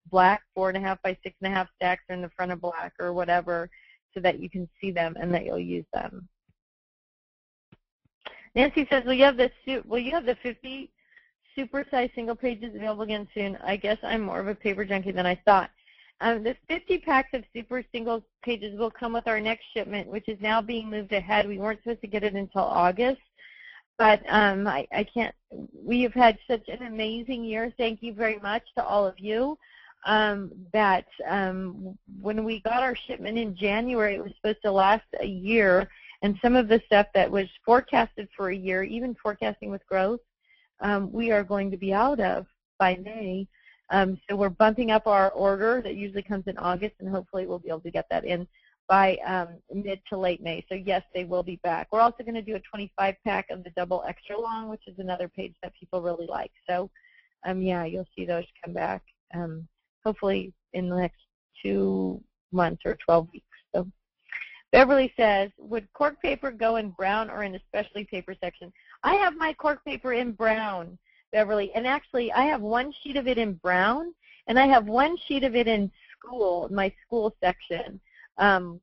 black 4.5 by 6.5 stacks in the front of black or whatever, so that you can see them and that you'll use them. Nancy says, will you have the 50 super-sized single pages available again soon? I guess I'm more of a paper junkie than I thought. The 50 packs of super single pages will come with our next shipment, which is now being moved ahead. We weren't supposed to get it until August, but I can't. We have had such an amazing year. Thank you very much to all of you. When we got our shipment in January, it was supposed to last a year. And some of the stuff that was forecasted for a year, even forecasting with growth, we are going to be out of by May. So we're bumping up our order that usually comes in August, and hopefully we'll be able to get that in by mid to late May. So yes, they will be back. We're also going to do a 25-pack of the double extra long, which is another page that people really like. So yeah, you'll see those come back hopefully in the next 2 months or 12 weeks. So Beverly says, would cork paper go in brown or in the specialty paper section? I have my cork paper in brown, Beverly, and actually I have one sheet of it in brown, and I have one sheet of it in school, my school section. And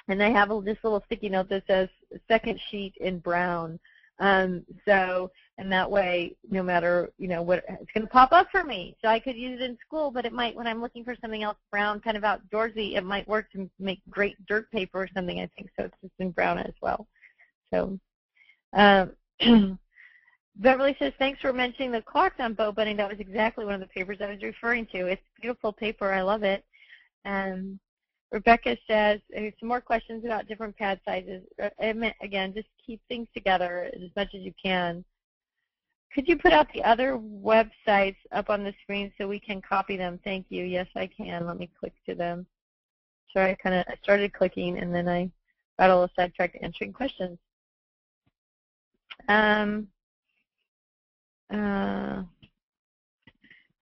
I have this little sticky note that says second sheet in brown. And that way, no matter, what, it's going to pop up for me. So I could use it in school, but it might, when I'm looking for something else brown, kind of outdoorsy, it might work to make great dirt paper or something, I think. So it's just in brown as well. So Beverly says, thanks for mentioning the clocks on bow bunting. That was exactly one of the papers I was referring to. It's beautiful paper. I love it. Rebecca says, there's some more questions about different pad sizes. Again, just keep things together as much as you can. Could you put out the other websites up on the screen so we can copy them? Thank you. Yes, I can. Let me click to them. Sorry, I started clicking, and then I got a little sidetracked answering questions.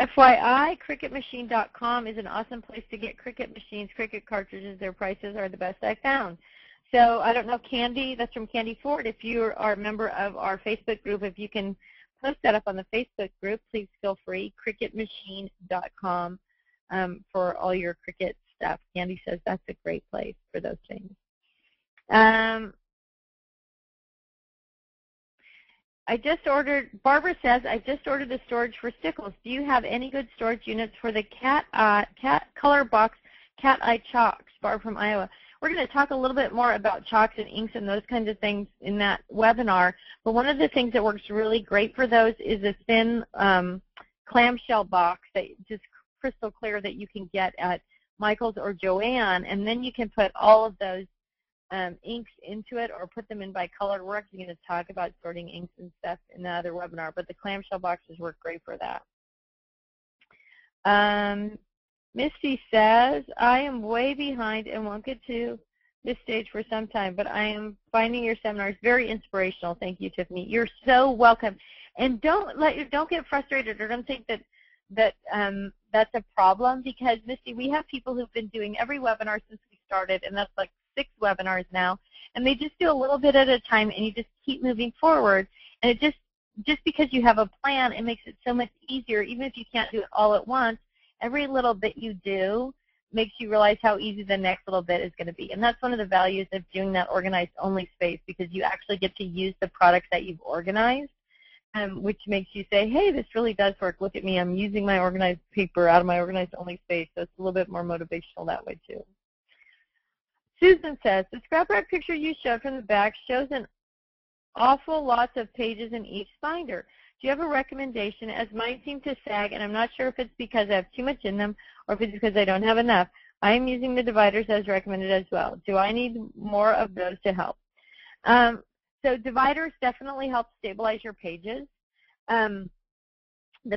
FYI, CricutMachine.com is an awesome place to get Cricut machines, Cricut cartridges. Their prices are the best I found. So I don't know, Candy, that's from Candy Ford. If you are a member of our Facebook group, if you can post that up on the Facebook group, please feel free. CricutMachine.com for all your Cricut stuff. Candy says that's a great place for those things. Barbara says, I just ordered the storage for stickles. Do you have any good storage units for the cat color box cat eye chalks? Barbara from Iowa. We're going to talk a little bit more about chalks and inks and those kinds of things in that webinar. But one of the things that works really great for those is a thin clamshell box that just crystal clear that you can get at Michael's or Joann, and then you can put all of those inks into it or put them in by color. We're actually going to talk about sorting inks and stuff in the other webinar, but the clamshell boxes work great for that. Misty says, I am way behind and won't get to this stage for some time, but I am finding your seminars very inspirational. Thank you, Tiffany. You're so welcome. And don't get frustrated or don't think that that's a problem, because, Misty, we have people who've been doing every webinar since we started, and that's like 6 webinars now, and they just do a little bit at a time, and you just keep moving forward. And it just because you have a plan, it makes it so much easier. Even if you can't do it all at once, every little bit you do makes you realize how easy the next little bit is going to be. And that's one of the values of doing that organized only space, because you actually get to use the products that you've organized, which makes you say, hey, this really does work. Look at me. I'm using my organized paper out of my organized only space. So it's a little bit more motivational that way too. Susan says, the scrap wrap picture you showed from the back shows an awful lots of pages in each binder. Do you have a recommendation, as mine seem to sag, and I'm not sure if it's because I have too much in them or if it's because I don't have enough. I am using the dividers as recommended as well. Do I need more of those to help? So dividers definitely help stabilize your pages. The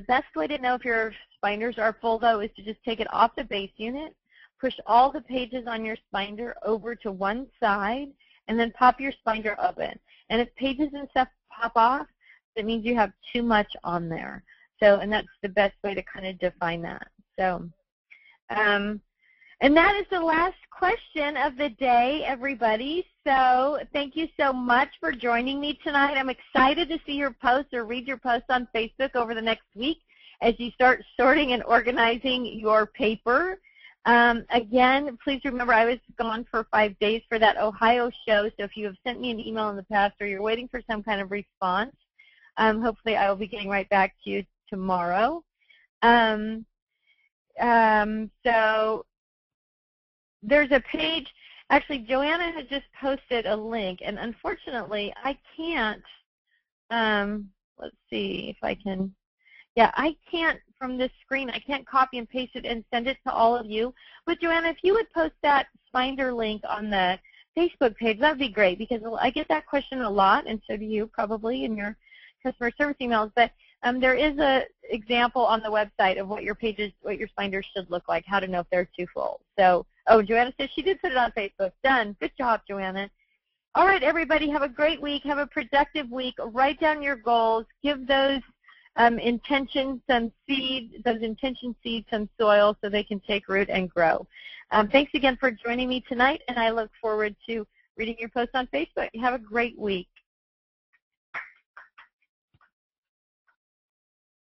best way to know if your binders are full, though, is to just take it off the base unit, push all the pages on your binder over to one side, and then pop your binder open. And if pages and stuff pop off, that means you have too much on there. So, and that's the best way to kind of define that. So, and that is the last question of the day, everybody. So thank you so much for joining me tonight. I'm excited to see your posts or read your posts on Facebook over the next week as you start sorting and organizing your paper. Again, please remember I was gone for 5 days for that Ohio show, so if you have sent me an email in the past or you're waiting for some kind of response, hopefully I will be getting right back to you tomorrow. So there's a page, actually Joanna has just posted a link, and unfortunately I can't, let's see if I can, yeah, I can't from this screen, I can't copy and paste it and send it to all of you. But Joanna, if you would post that binder link on the Facebook page, that would be great, because I get that question a lot, and so do you probably in customer service emails, but there is a example on the website of what your pages, what your binders should look like, how to know if they're too full. So, oh, Joanna says she did put it on Facebook. Done. Good job, Joanna. All right, everybody, have a great week. Have a productive week. Write down your goals. Give those intentions some seed, some soil so they can take root and grow. Thanks again for joining me tonight, and I look forward to reading your posts on Facebook. Have a great week.